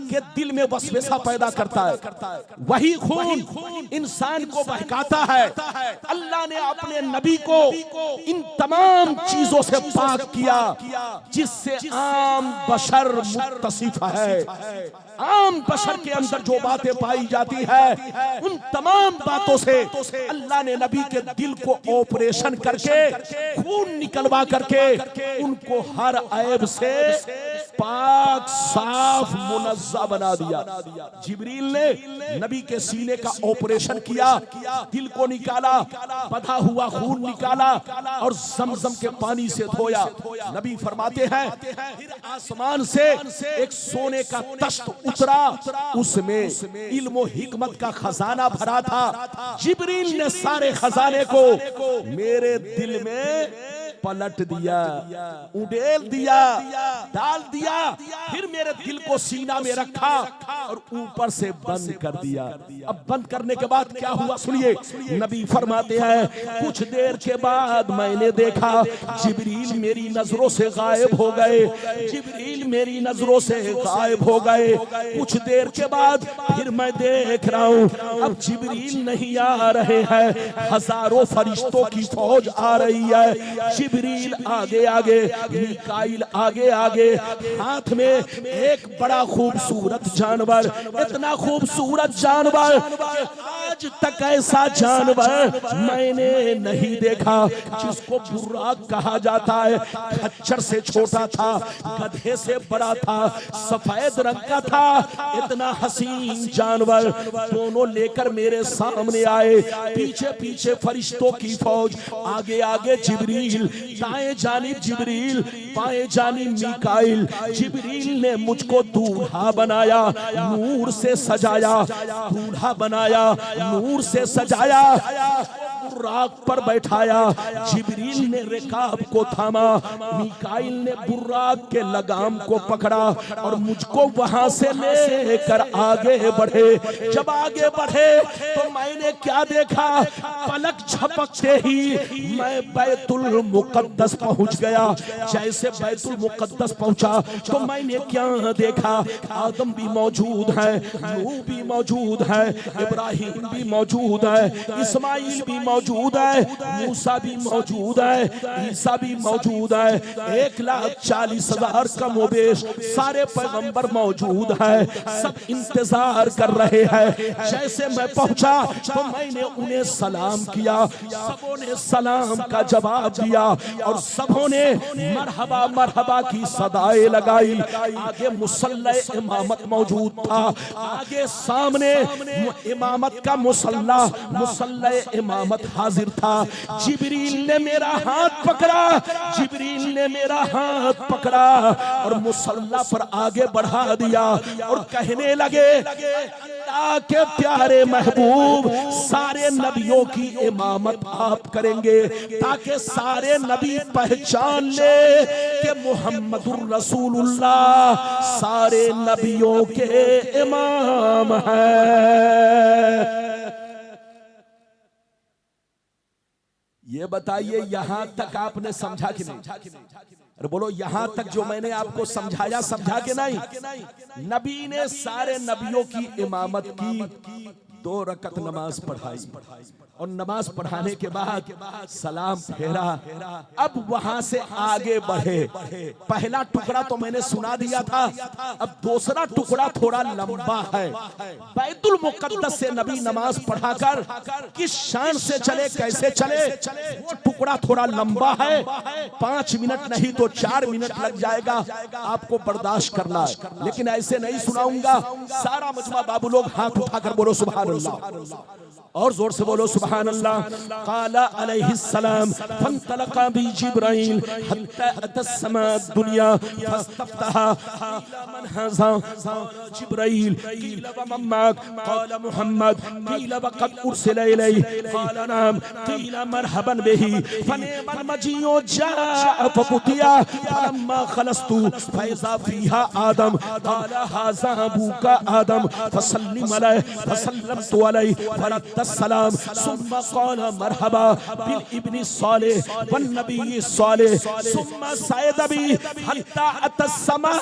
के दिल में वसवसा पैदा करता है, वही खून इंसान को बहकाता है। अल्लाह ने अपने नबी को इन तमाम चीजों से पाक किया जिससे आम बशर मुत्तसिफ है। आम बशर के अंदर जो बातें पाई जाती है उन तमाम बातों से अल्लाह ने नबी के दिल को ऑपरेशन करके खून निकलवा करके उनको हर ऐब से पाक साफ मुनज़्ज़ा बना दिया। जिब्रील ने नबी के सीने का ऑपरेशन किया, दिल को निकाला, बधा हुआ खून निकाला और ज़मज़म के पानी से धोया। नबी फरमाते हैं फिर आसमान से एक सोने का तख्त उतरा, उसमें इल्म और हिकमत का खजाना भरा था। जिब्रील ने सारे खजाने को मेरे दिल में पलट दिया, उड़ेल दिया, डाल दिया, फिर मेरे दिल को सीना में रखा और ऊपर से बंद कर दिया। अब बंद करने के बाद क्या हुआ सुनिए। नबी फरमाते हैं कुछ देर के बाद मैंने देखा जिब्रील मेरी नजरों से गायब हो गए, जिब्रील मेरी नजरों से गायब हो गए। कुछ देर के बाद फिर मैं देख रहा हूँ अब जिब्रील नहीं आ रहे हैं, हजारों फरिश्तों की फौज आ रही है। जिब्रील आगे आगे, मीकाईल आगे आगे, हाथ में एक बड़ा खूबसूरत जानवर, इतना खूबसूरत जानवर, आज तक ऐसा जानवर मैंने नहीं देखा, जिसको बुर्राक कहा जाता है। खच्चर से छोटा था, गधे से बड़ा था, सफेद रंग का था, इतना हसीन जानवर दोनों लेकर मेरे सामने आए। पीछे पीछे फरिश्तों की फौज, आगे आगे जिब्रील, दाएं जानिब जिब्रील, बाएं जानिब मीकाईल। जिब्रील ने मुझको दूल्हा बनाया, नूर से सजाया, दूल्हा बनाया, नूर से सजाया, बुर्राक पर बैठाया। जिब्रील ने रिकाब को थामा, मीकाईल ने बुर्राक के लगाम को पकड़ा और मुझको वहां से लेकर आगे बढ़े। जब आगे बढ़े तो मैंने क्या देखा, पलक झपकते ही मैं बैतुल मुकद्दस पहुंच गया। जैसे बैतुल मुकद्दस पहुंचा तो मैंने क्या देखा, आदम भी मौजूद है, नूह भी मौजूद है, इब्राहिम भी मौजूद है, इस्माइल भी मौजूद है, मूसा भी मौजूद है, ईसा भी मौजूद है। 1,40,000 कमोबेश सारे पैगंबर मौजूद है, सब इंतजार कर रहे हैं। जैसे मैं पहुंचा तो मैंने उन्हें सलाम किया, सबों ने सलाम का जवाब दिया और सबों ने मरहबा मरहबा की सदाएं लगाई। आगे मुसल्ला इमामत मौजूद था, आगे सामने इमामत का मुसल्ला इमामत हाजिर था। जिब्रील ने मेरा हाथ पकड़ा, जिब्रील ने मेरा हाथ पकड़ा और मुसल्ला पर आगे बढ़ा दिया और कहने लगे अल्लाह के प्यारे महबूब, सारे नबियों की इमामत आप करेंगे ताकि सारे नबी पहचान ले कि मुहम्मदुर रसूलुल्लाह सारे नबियों के इमाम हैं। ये बताइए यहां तक आपने समझा कि नहीं? अरे बोलो यहां तक जो मैंने आपको समझाया, समझा के नहीं? नबी ने सारे नबियों की इमामत की, 2 रकत नमाज पढ़ाई और नमाज पढ़ाने के बाद सलाम फेरा। अब वहां से आगे बढ़े। पहला टुकड़ा तो मैंने सुना दिया था, अब दूसरा टुकड़ा थोड़ा लंबा है। बैतुल मुकद्दस से नबी नमाज पढ़ाकर किस शान से चले, कैसे चले, वो टुकड़ा थोड़ा लंबा है। 5 मिनट नहीं तो 4 मिनट लग जाएगा, आपको बर्दाश्त करना है। लेकिन ऐसे नहीं सुनाऊंगा। सारा मजमा बाबू लोग हाथ उठाकर बोलो सुभान अल्लाह, और जोर से बोलो सुभान अल्लाह। काला अलैहिस्सलाम फंतलका बि जिब्राइल हत्ता अतस्समा दुनिया फस्तफ्तहा क़ीला मन हाज़ा जिब्राइल क़ीला व मम्माक क़ाला मुहम्मद क़ीला व क़द उरसिला इलैहि क़ाला नाम क़ीला मरहबन बिही फनिअमल मजीउ जाअ फकुतिया फलम्मा खलस्तु फइज़ा फ़ीहा आदम क़ाला हाज़ा अबूका आदम फसल्लिम अलैहि फसल्लमतु अलैहि फरद्द फरद्दस्सलाम सुम्मा क़ाला मरहबा बिल इब्नि सालिह वन नबी सालिह सुम्मा सयदबी हत्ता अतस्समा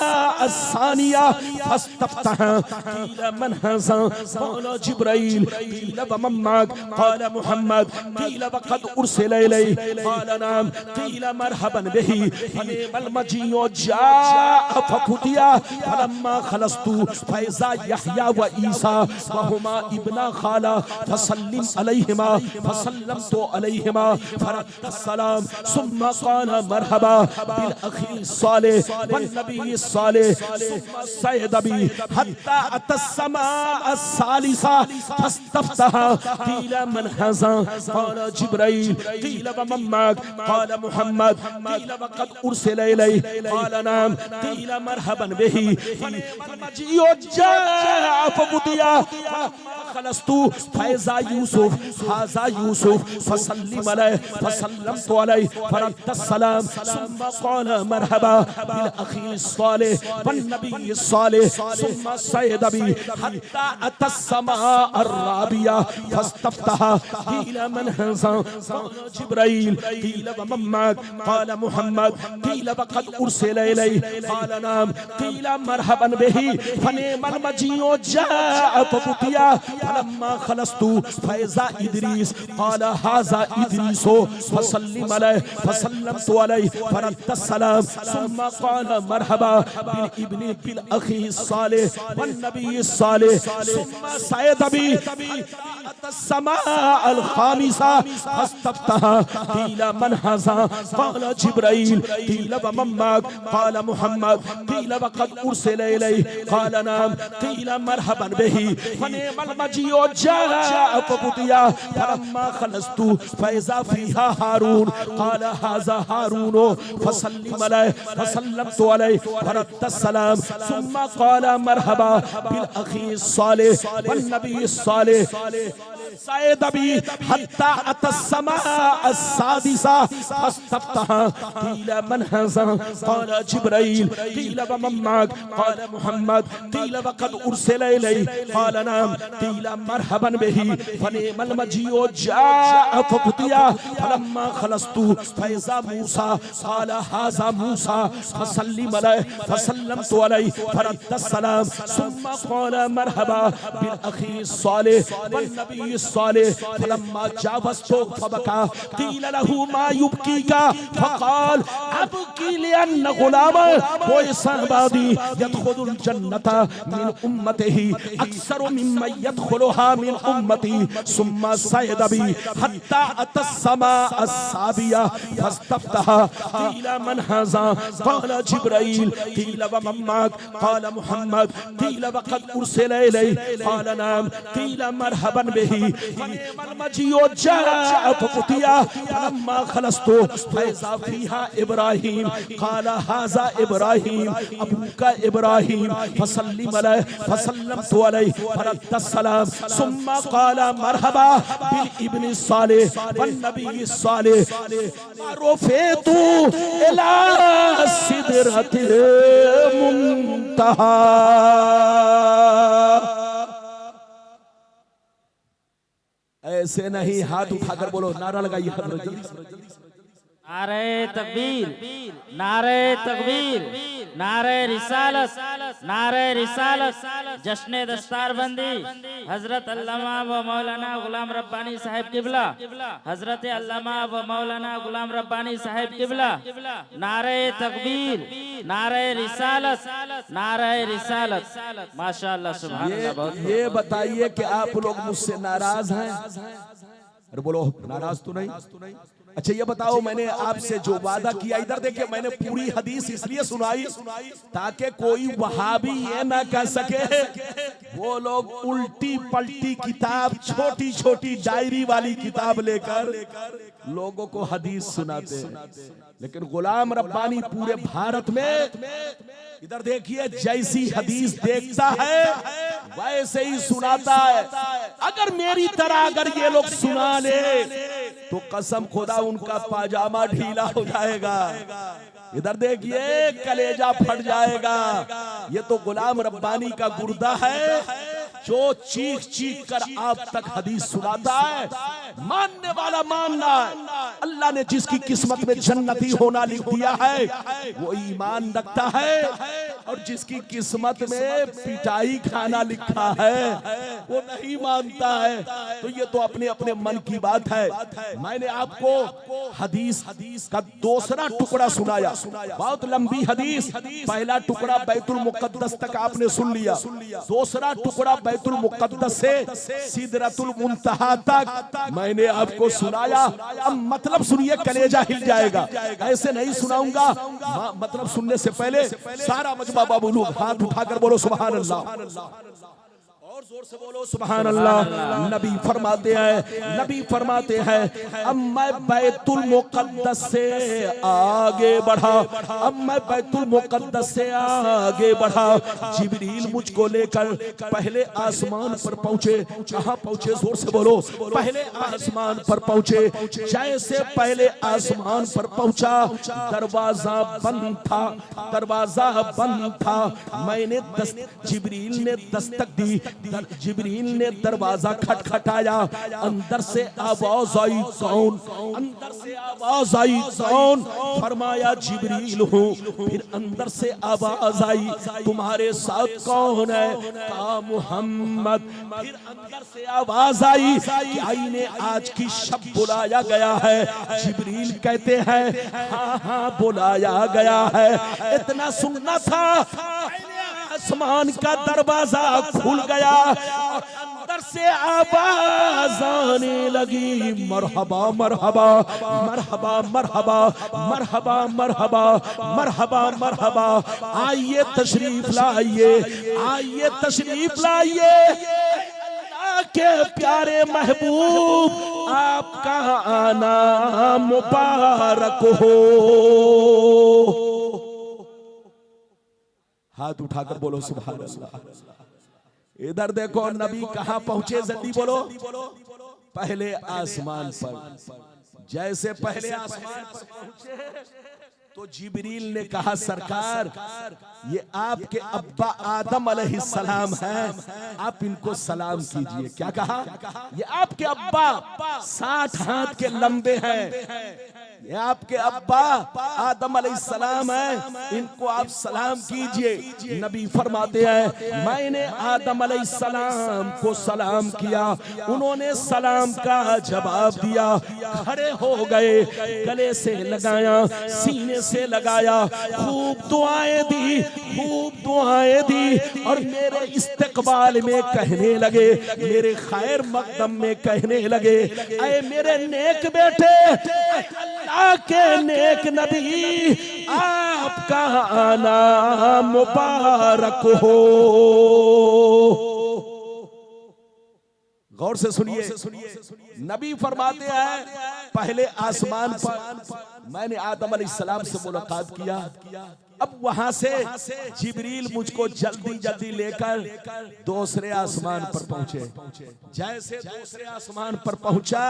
अस्सानिया फस्तफ्तह क़ील मन हाज़ा क़ाला जिब्राईल क़ील वमन मअक क़ाला मुहम्मद क़ील वक़द उरसिला इलैहि क़ाला नाम क़ील मरहबन बिही फनिअमल मजीउ जाअ फफुतिया फलम्मा खलस्तु फैज़ा यहया व ईसा वहुमा इब्ना खाला फसल्लिम अलैहिमा फसल्लमतु अलैहिमा फरद्दस्सलाम सुम्मा क़ाला मरहबा बिल अखी सालिह वन नबी सालिह सुम्मा सयदबी हत्ता अतस्समा अस्सालिसा फस्तफ्तह क़ील मन हाज़ा क़ाला जिब्राईल क़ील वमन मअक क़ाला मुहम्मद क़ील वक़द उरसिला इलैहि क़ाला नाम क़ील मरहबन बिही फमजीउ जाअ फफुतिया खलस्तु फैज़ा यूसुफ हाज़ा यूसुफ फसल्लिम अलैहि फसल्लमतु अलैहि फरद्दस्सलाम सुम्मा क़ाला मरहबा बिल अखी सालिह वन नबी सालिह सुम्मा सयदबी हत्ता अतस्समा अर्राबिया फस्तफ्तह क़ील मन हाज़ा क़ाला जिब्राईल क़ील वमन मअक क़ाला मुहम्मद क़ील वक़द उरसिला इलैहि क़ाला नाम क़ील मरहबन बिही फनिअमल मजीउ जाअ फफुतिया फलम्मा खलस्तु फैज़ा इदरीस क़ाला हाज़ा इदरीसो फसल्लिम अलैहि फसल्लमतु अलैहि फरद्दस्सलाम सुम्मा क़ाला मरहबा बिल इब्नि बिल अखी सालिह वन नबी सालिह सुम्मा सयदबी अतस्समा अल खामिसा फस्तफ्तह क़ील मन हाज़ा क़ाला जिब्राईल क़ील वमन मअक क़ाला मुहम्मद क़ील वक़द उरसिला इलैहि क़ाला नाम क़ील मरहबन बिही फनिअमल मजीउ जाअ फफुतिया फलम्मा खलस्तु फैज़ा फ़ीहा हारून क़ाला हाज़ा हारूनो फसल्लिम अलैहि फसल्लमतु अलैहि फरद्दस्सलाम सुम्मा क़ाला मरहबा बिल अखी सालिह वन नबी सालिह सयदबी हत्ता अतस्समा अस्सादिसा फस्तफ्तह क़ील मन हाज़ा क़ाला जिब्राईल क़ील वमन मअक क़ाला मुहम्मद क़ील वक़द उरसिला इलैहि क़ाला नाम क़ील मरहबन बिही फनिअमल मजीउ जाअ फफुतिया फलम्मा खलस्तु फैज़ा मूसा क़ाला हाज़ा मूसा फसल्लिम अलैहि फसल्लमतु अलैहि फरद्दस्सलाम सुम्मा क़ाला मरहबा बिल अखी सालिह वन नबी सालिह फलम्मा जावज़तु फबका क़ील लहू मा युबकीका फक़ाल अबकी लिअन्न गुलामा वयसबादी यदखुलुल जन्नता मिन उम्मतिही अक्सर मिम्मन यदखुलुहा मिन उम्मती सुम्मा सयदबी हत्ता अतस्समा अस्साबिया फस्तफ्तह क़ील मन हाज़ा क़ाला जिब्राईल क़ील वमन मअक क़ाला मुहम्मद क़ील वक़द उरसिला इलैहि क़ाला नाम क़ील मरहबन बिही फनिअमल मजीउ जाअ फफुतिया फलम्मा खलस्तु फैज़ा फ़ीहा इब्राहीम क़ाला हाज़ा इब्राहीम अबूका इब्राहीम फसल्लिम अलैहि फसल्लमतु अलैहि फरद्दस्सलाम सुम्मा क़ाला मरहबा बिल इब्नि सालिह वन नबी सालिह रुफ़िअतु इला सिदरतिल मुंतहा। ऐसे नहीं, हाथ उठाकर बोलो, नारा लगाइए हज़रत जल्दी। नारे तकबीर, नारे तकबीर, नारे रिसालत, नारे रिसालत, जश्न दस्तारबंदी हजरत अल्लामा व मौलाना गुलाम रब्बानी साहिब किबला, हजरत अल्लामा व मौलाना गुलाम रब्बानी साहिब किबला। नारे तकबीर, नारे रिसालत, नारे रिसालत। माशाअल्लाह सुभान अल्लाह। ये बताइए कि आप लोग मुझसे नाराज हैं? अरे बोलो, नाराज तो नहीं। अच्छा ये बताओ, मैंने आपसे जो वादा किया, इधर देखिए, मैंने पूरी हदीस इसलिए सुनाई ताकि कोई वहाबी ये ना कह सके वो लोग उल्टी पलटी किताब, छोटी छोटी डायरी वाली किताब लेकर लोगों को हदीस सुनाते हैं। लेकिन गुलाम रब्बानी पूरे भारत में, इधर देखिए, जैसी हदीस देखता है वैसे ही सुनाता है। अगर मेरी तरह अगर ये लोग सुना ले तो कसम खुदा उनका पाजामा ढीला हो जाएगा। इधर देखिए, कलेजा फट जाएगा। ये तो गुलाम रब्बानी का गुर्दा है, जो चीख चीख कर आप तक हदीस सुनाता है, मानने वाला मानना है। अल्लाह ने जिसकी किस्मत में जन्नती होना लिख दिया है वो ईमान रखता है, और जिसकी किस्मत में पिटाई खाना लिखा है वो नहीं मानता है। तो ये तो अपने अपने मन की बात है। मैंने आपको हदीस का दूसरा टुकड़ा सुनाया, बहुत लंबी हदीस। पहला टुकड़ा बैतुल मुकद्दस तक आपने सुन लिया, दूसरा टुकड़ा बैतुल मुकद्दस से सिदरतुल मुंतहा तक मैंने आपको सुनाया। अब मतलब सुनिए, कलेजा हिल जाएगा। ऐसे नहीं सुनाऊंगा, मतलब सुनने से पहले सारा मजमा बाबू लोग हाथ उठाकर बोलो सुभान अल्लाह, और जोर से बोलो सुभान अल्लाह। नबी फरमाते हैं अब मैं बैतुल मुकद्दस से आगे बढ़ा, जिब्रील मुझको लेकर पहले आसमान पर पहुंचे। कहां पहुंचे? जोर से बोलो, पहले आसमान पर पहुंचे। जैसे पहले आसमान पर पहुंचा, दरवाजा बंद था। मैंने जिब्रील ने दस्तक दी, जिब्रील ने दरवाजा खटखटाया। अंदर से आवाज आई, कौन? अंदर से आवाज आई, कौन? फरमाया जिब्रील हूँ। फिर अंदर से आवाज आई, तुम्हारे साथ कौन है? कहा मुहम्मद। फिर अंदर से आवाज आई कि आईने आज की शब बुलाया गया है। जिब्रील कहते हैं हाँ बुलाया गया है। इतना सुनना था, आसमान का दरवाजा खुल गया और अंदर से आवाज आने लगी, मरहबा मरहबा मरहबा मरहबा मरहबा मरहबा मरहबा मरहबा, आइए तशरीफ लाइए, आइए तशरीफ लाइए। अल्लाह के प्यारे महबूब, आपका आना मुबारक हो। हाथ उठाकर बोलो सुभान अल्लाह। इधर देखो नबी कहां पहुंचे, जल्दी बोलो। पहले आसमान पर। जैसे पहले आसमान पर पहुंचे तो जिब्रील ने कहा सरकार ये आपके अब्बा आदम अलैहिस्सलाम हैं, आप इनको सलाम कीजिए। क्या कहा? ये आपके अब्बा 60 हाथ के लंबे हैं, ये आपके अब्बा आदम अलैहिस्सलाम हैं, इनको आप सलाम कीजिए। नबी फरमाते हैं मैंने आदम अलैहिस्सलाम को सलाम किया, उन्होंने सलाम का जवाब दिया, खड़े हो गए, गले से लगाया, सीने से लगाया, खूब दुआएं दी, खूब दुआएं दी, और मेरे इस्तकबाल में कहने लगे, मेरे खैर मकदम में कहने लगे, ऐ मेरे नेक बेटे, अल्लाह के नेक नबी, आपका आना मुबारक हो। गौर से सुनिए, नबी फरमाते हैं पहले आसमान पर मैंने आदम अलैहिस्सलाम से मुलाकात किया। अब वहां से जिब्रील मुझको जल्दी जल्दी लेकर दूसरे आसमान पर पहुंचे। जैसे दूसरे आसमान पर पहुंचा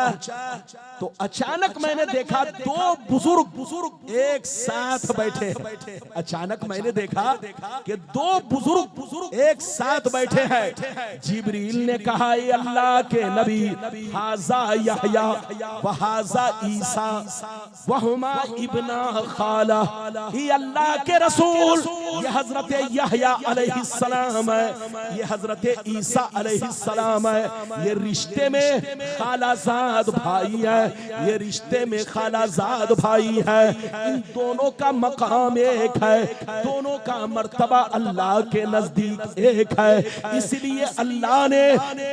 तो अचानक मैंने देखा दो बुजुर्ग एक साथ बैठे। अचानक मैंने देखा कि दो बुजुर्ग एक साथ बैठे हैं। जिब्रील ने कहा ये अल्लाह के नबी, हाजा यहया व हाजा ईसा वहुमा इब्ना खाला, ये अल्लाह के रसूल, ये हजरत यहया अलैहिस्सलाम है, ये हजरत ईसा अलैहिस्सलाम है, ये रिश्ते में खालाजाद भाई है, ये रिश्ते में खालाजाद भाई है। इन दोनों का मकाम एक है, दोनों का मर्तबा अल्लाह के नजदीक एक है, इसलिए अल्लाह ने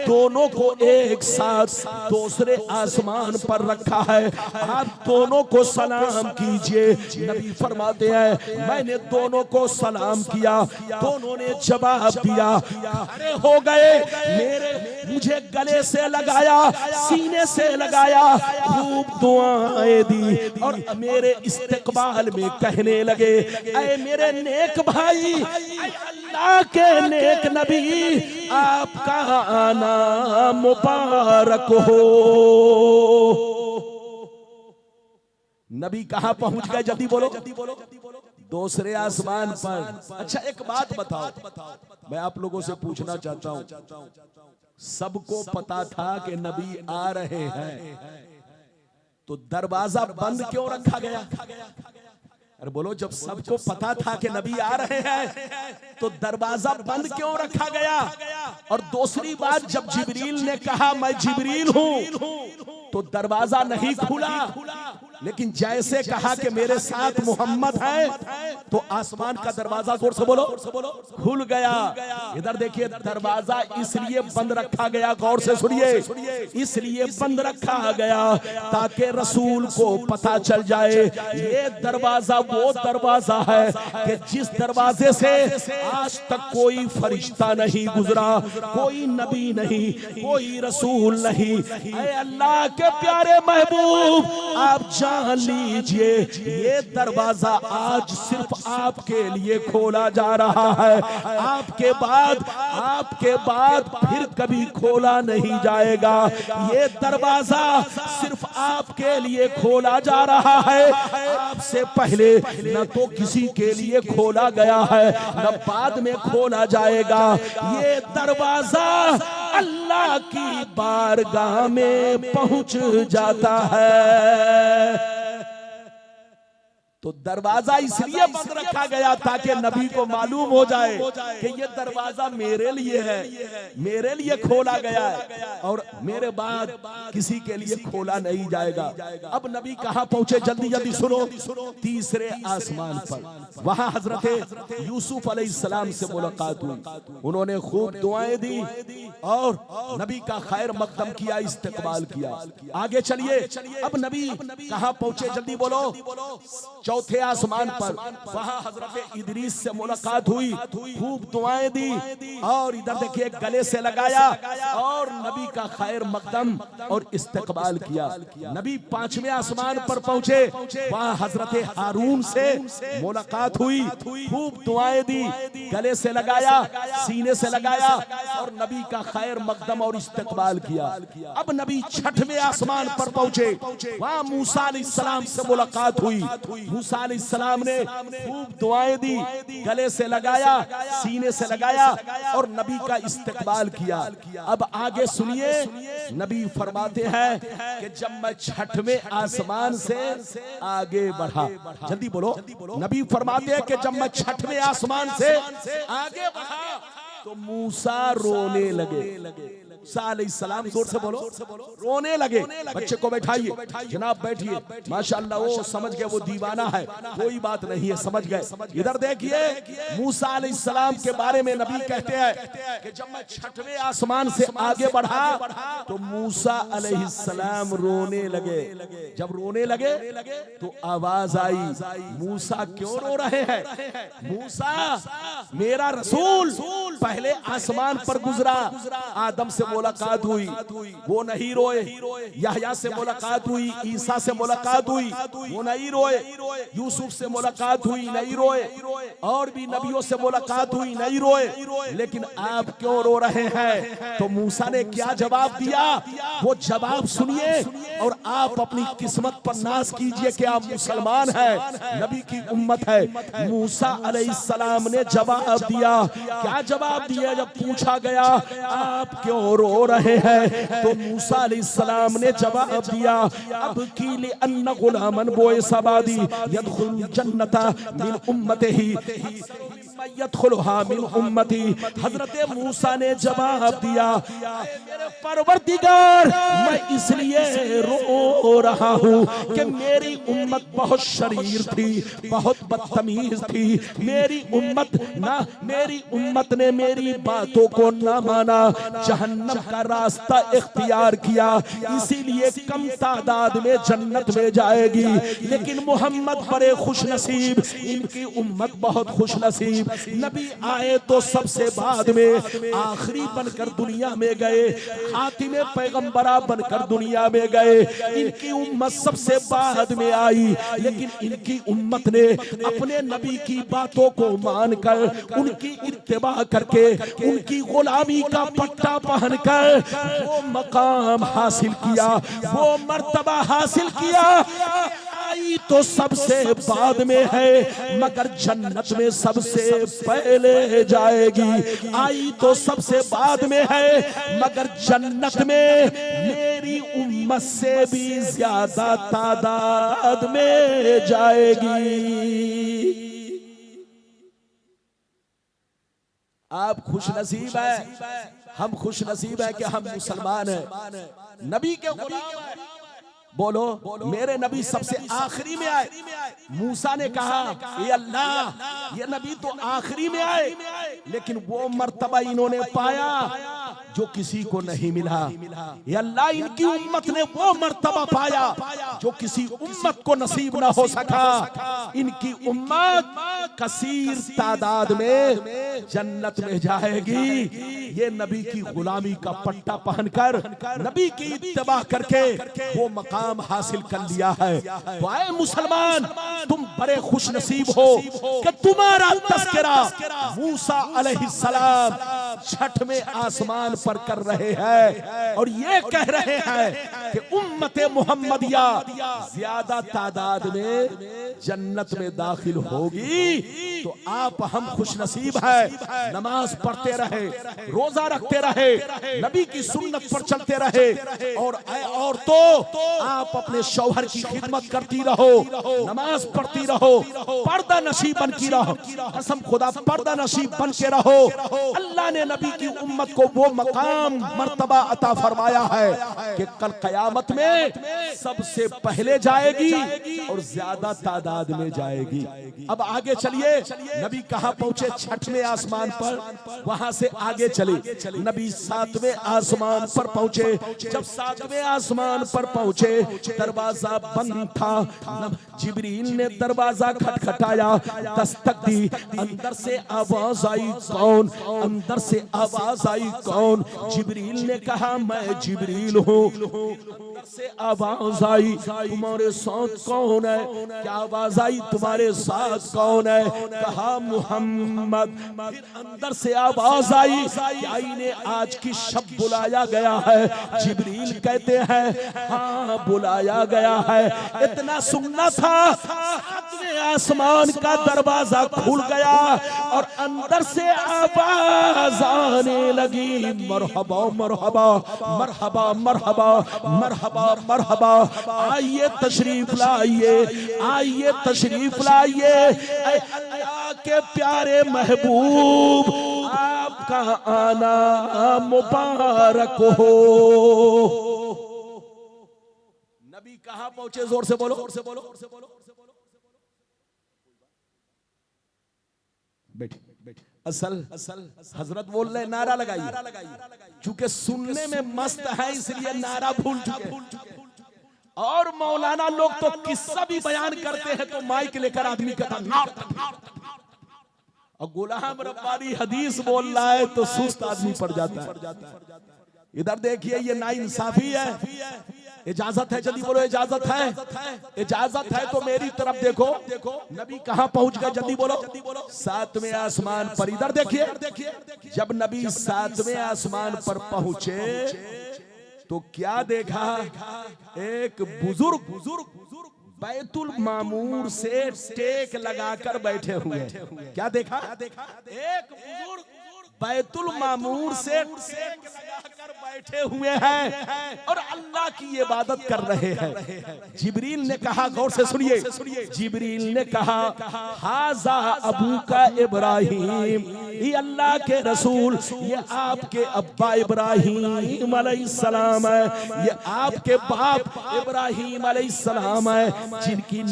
दोनों को एक साथ दूसरे आसमान पर रखा है। आप दोनों को सलाम कीजिए। नबी फरमाते हैं मैंने दोनों को सलाम किया, दोनों ने जवाब दिया, खड़े हो गए, मुझे गले से लगाया, सीने से लगाया, खूब दुआएं दी और मेरे इस्तकबाल में कहने लगे ऐ मेरे नेक भाई, अल्लाह के नेक नबी, आपका आना मुबारक हो। नबी कहां पहुंच गए? जल्दी बोलो। दूसरे आसमान पर। अच्छा एक बात बताओ, मैं आप लोगों से पूछना चाहता हूं, सबको पता था कि नबी आ रहे हैं, तो दरवाजा बंद क्यों रखा गया? अरे बोलो, जब सबको पता था कि नबी आ रहे हैं तो दरवाजा बंद क्यों रखा गया? और दूसरी बात, जब जिब्रील ने कहा मैं जिब्रील हूं तो दरवाजा नहीं खुला, लेकिन जैसे कहा कि मेरे साथ मोहम्मद है तो आसमान का दरवाजा जोर से बोलो खुल गया। इधर देखिए, दरवाजा इसलिए बंद रखा गया, गौर से सुनिए, इसलिए बंद रखा गया ताकि रसूल को पता चल जाए ये दरवाजा वो दरवाजा है कि जिस दरवाजे से आज तक कोई फरिश्ता नहीं गुजरा, कोई नबी नहीं, कोई रसूल नहीं। ऐ अल्लाह के प्यारे महबूब, आप जान लीजिए ये दरवाजा आज सिर्फ आपके लिए खोला जा रहा है, आपके बाद फिर कभी खोला नहीं जाएगा। ये दरवाजा सिर्फ आपके लिए खोला जा रहा है, आपसे पहले न तो किसी के लिए खोला गया है न बाद में खोला जाएगा। ये दरवाजा अल्लाह की बारगाह में पहुंच जाता है। तो दरवाजा इसलिए बंद रखा गया ताकि नबी को मालूम हो जाए कि ये दरवाजा मेरे लिए है, मेरे लिए खोला गया है और मेरे बाद किसी के लिए खोला नहीं जाएगा। अब नबी कहां पहुंचे? जल्दी जल्दी सुनो, तीसरे आसमान पर। वहां हजरत यूसुफ अलैहिस्सलाम से मुलाकात हुई, उन्होंने खूब दुआएं दी और नबी का खैर मकदम किया, इस्तकबाल किया। आगे चलिए, अब नबी कहां पहुंचे? जल्दी बोलो। चौथे आसमान पर। वहां हजरत इदरीस से मुलाकात हुई, खूब दुआएं दी और इधर देखिए गले से लगाया और नबी का खैर मकदम और इस्तकबाल किया। नबी पांचवें आसमान पर पहुंचे, वहां हजरत हारून से मुलाकात हुई, खूब दुआएं दी, गले से लगाया, सीने से लगाया और नबी का खैर मकदम और इस्तकबाल किया। अब नबी छठवें आसमान पर पहुंचे, वहां मूसा अलैहिस्सलाम से मुलाकात हुई। मूसा अलैहिस्सलाम ने खूब दुआएं दी, गले से लगाया, सीने से लगाया और नबी का इस्तकबाल किया। अब आगे सुनिए, नबी फरमाते हैं कि जब मैं छठवें आसमान से आगे बढ़ा, जल्दी बोलो, नबी फरमाते हैं कि जब मैं छठवें आसमान से आगे बढ़ा तो मूसा रोने लगे। मूसा अलैहिस्सलाम, जोर से बोलो, रोने लगे। बच्चे को बैठाइए, जनाब बैठिए। माशाअल्लाह, वो समझ गए, वो दीवाना है, कोई बात नहीं है, समझ गए। इधर देखिए, मूसा अलैहिस्सलाम के बारे में नबी कहते हैं कि जब मैं छठवें आसमान से आगे बढ़ा तो मूसा अलैहिस्सलाम रोने लगे। जब रोने लगे तो आवाज आई, मूसा क्यों रो रहे हैं? मूसा, मेरा रसूल पहले आसमान पर गुजरा, आदम से मुलाकात हुई, वो नहीं रोए। यहया से मुलाकात हुई, ईसा से मुलाकात हुई, वो नहीं रोए। यूसुफ से मुलाकात हुई, नहीं रोए। और भी नबियों से मुलाकात हुई, नहीं रोए। लेकिन आप क्यों रो रहे हैं? तो मूसा ने क्या जवाब दिया, वो जवाब सुनिए और आप अपनी किस्मत पर नाज कीजिए कि आप मुसलमान हैं, नबी की उम्मत है। मूसा अलैहिस्सलाम ने जवाब दिया। क्या जवाब दिया? जब पूछा गया आप क्यों रो रहे हैं तो मूसा अलैहिस्सलाम ने जवाब दिया, अब की li anna ग़ुलामन बुइसा बादी यदखुल जन्नता मिन उम्मतिही यदखुलहा मिन उम्मती। हजरत मूसा ने जवाब दिया, मेरे परवरदिगार, मैं इसलिए रो रहा हूँ कि मेरी उम्मत बहुत शरीर थी, बहुत बदतमीज थी। मेरी उम्मत ने मेरी बातों को ना माना, जहन्नम का रास्ता इख्तियार किया, इसीलिए कम तादाद में जन्नत में जाएगी। लेकिन मोहम्मद बड़े खुश नसीब, इनकी उम्मत बहुत खुश नसीब। नबी आए तो सबसे बाद में आखिरी बनकर दुनिया में गए, खातिमे पैगंबरा बनकर दुनिया में गए। इनकी उम्मत सबसे बाद में आई, लेकिन इनकी उम्मत ने अपने नबी की बातों को मानकर, उनकी इत्तिबा करके, उनकी गुलामी का पट्टा पहनकर वो मकाम हासिल किया, वो मर्तबा हासिल किया। आई तो सबसे बाद में है मगर जन्नत में सबसे पहले जाएगी। आई तो सबसे बाद में है मगर जन्नत में मेरी उम्मत से भी ज्यादा तादाद में जाएगी। आप खुश नसीब है, हम खुश नसीब है कि हम मुसलमान हैं, नबी के गुलाम हैं। बोलो मेरे नबी सबसे आखिरी में आए। मूसा ने कहा ये अल्लाह, ये नबी तो आखिरी में आए, लेकिन वो मर्तबा इन्होंने पाया जो किसी को नहीं मिला। ये अल्लाह, इनकी उम्मत ने वो मर्तबा पाया जो किसी उम्मत को नसीब ना हो सका। इनकी उम्मत कसीर तादाद में जन्नत में जाएगी। ये नबी की गुलामी का पट्टा पहनकर, नबी की इत्तबा करके वो मकाम हासिल कर लिया है। तो आए मुसलमान, तुम बड़े खुश नसीब हो कि तुम्हारा तस्करा मूसा अलैहिस्सलाम छठवें आसमान पर कर रहे हैं और ये कह रहे हैं कि उम्मत मुहम्मदिया ज्यादा तादाद में जन्नत में दाखिल होगी। तो आप हम खुश नसीब है, नमाज पढ़ते रहे, रोजा रखते रहे, नबी की सुन्नत पर चलते रहे। और तो आप अपने शौहर की खिदमत करती रहो, नमाज पढ़ती रहो, पर्दा नसीब बन की रहो। कसम खुदा, पर्दा नसीब बन के रहो। अल्लाह ने नबी की उम्मत को वो मकाम मर्तबा अता फरमाया है कि कल कयामत में सबसे पहले जाएगी और ज्यादा तादाद में जाएगी। अब आगे चलिए, नबी कहां पहुंचे? छठवें आसमान पर। वहां से आगे चले, नबी सातवें आसमान पर पहुंचे। जब सातवें आसमान पर पहुंचे, दरवाजा बंद था। जिब्रील ने दरवाजा खटखटाया, दस्तक दी। अंदर से आवाज आई, कौन? अंदर से आवाज आई, कौन? जिब्रील ने कहा मैं जिब्रील हूँ। अंदर से आवाज आई, तुम्हारे साथ कौन है? क्या आवाज आई, तुम्हारे साथ कौन है? कहा मुहम्मद। फिर अंदर से आवाज आई, क्या इन्हें आज की शब बुलाया गया है? जिब्रील कहते हैं हाँ बुलाया गया है। इतना सुनना था, सातवें आसमान का दरवाजा खुल गया और अंदर से आवाज आने लगी, मरहबा मरहबा मरहबा मरहबा मरहबा मरहबा, आइए तशरीफ लाइए, आइए तशरीफ लाइए। अल्लाह के प्यारे महबूब, आपका आना मुबारक हो। नबी कहां पहुंचे? जोर से बोलो, जोर से बोलो, जोर से बोलो। बैठिए, बैठिए। असल हजरत बोल रहे नारा लगाइए, चूंकि सुनने में मस्त है इसलिए नारा भूल चुके। और मौलाना लोग तो किस्सा भी बयान करते हैं तो माइक लेकर आदमी कहता नार, और गुलाम रब्बानी हदीस बोल रहा है तो सुस्त आदमी पड़ जाता है। इधर देखिए, ये नाइंसाफी है। इजाजत है? जल्दी बोलो, इजाजत है? इजाजत है तो मेरी तरफ देखो। नबी कहां पहुंच गए? जल्दी बोलो। सातवें आसमान पर। इधर देखिए, जब नबी सातवें आसमान पर पहुंचे तो क्या देखा? एक बुजुर्ग बैतुल मामूर से टेक लगाकर बैठे हुए। क्या देखा? एक बुजुर्ग बैतुल मामूर से टेक लगाकर बैठे हुए हैं और अल्लाह की इबादत कर रहे हैं। जिब्रील ने कहा, गौर से सुनिए, जिब्रील ने कहा हाजा अबू का इब्राहिम, ये अल्लाह के रसूल, ये आपके अब्बा इब्राहिम अलैहिस्सलाम है, ये आपके बाप इब्राहिम अलैहिस्सलाम है, जिनकी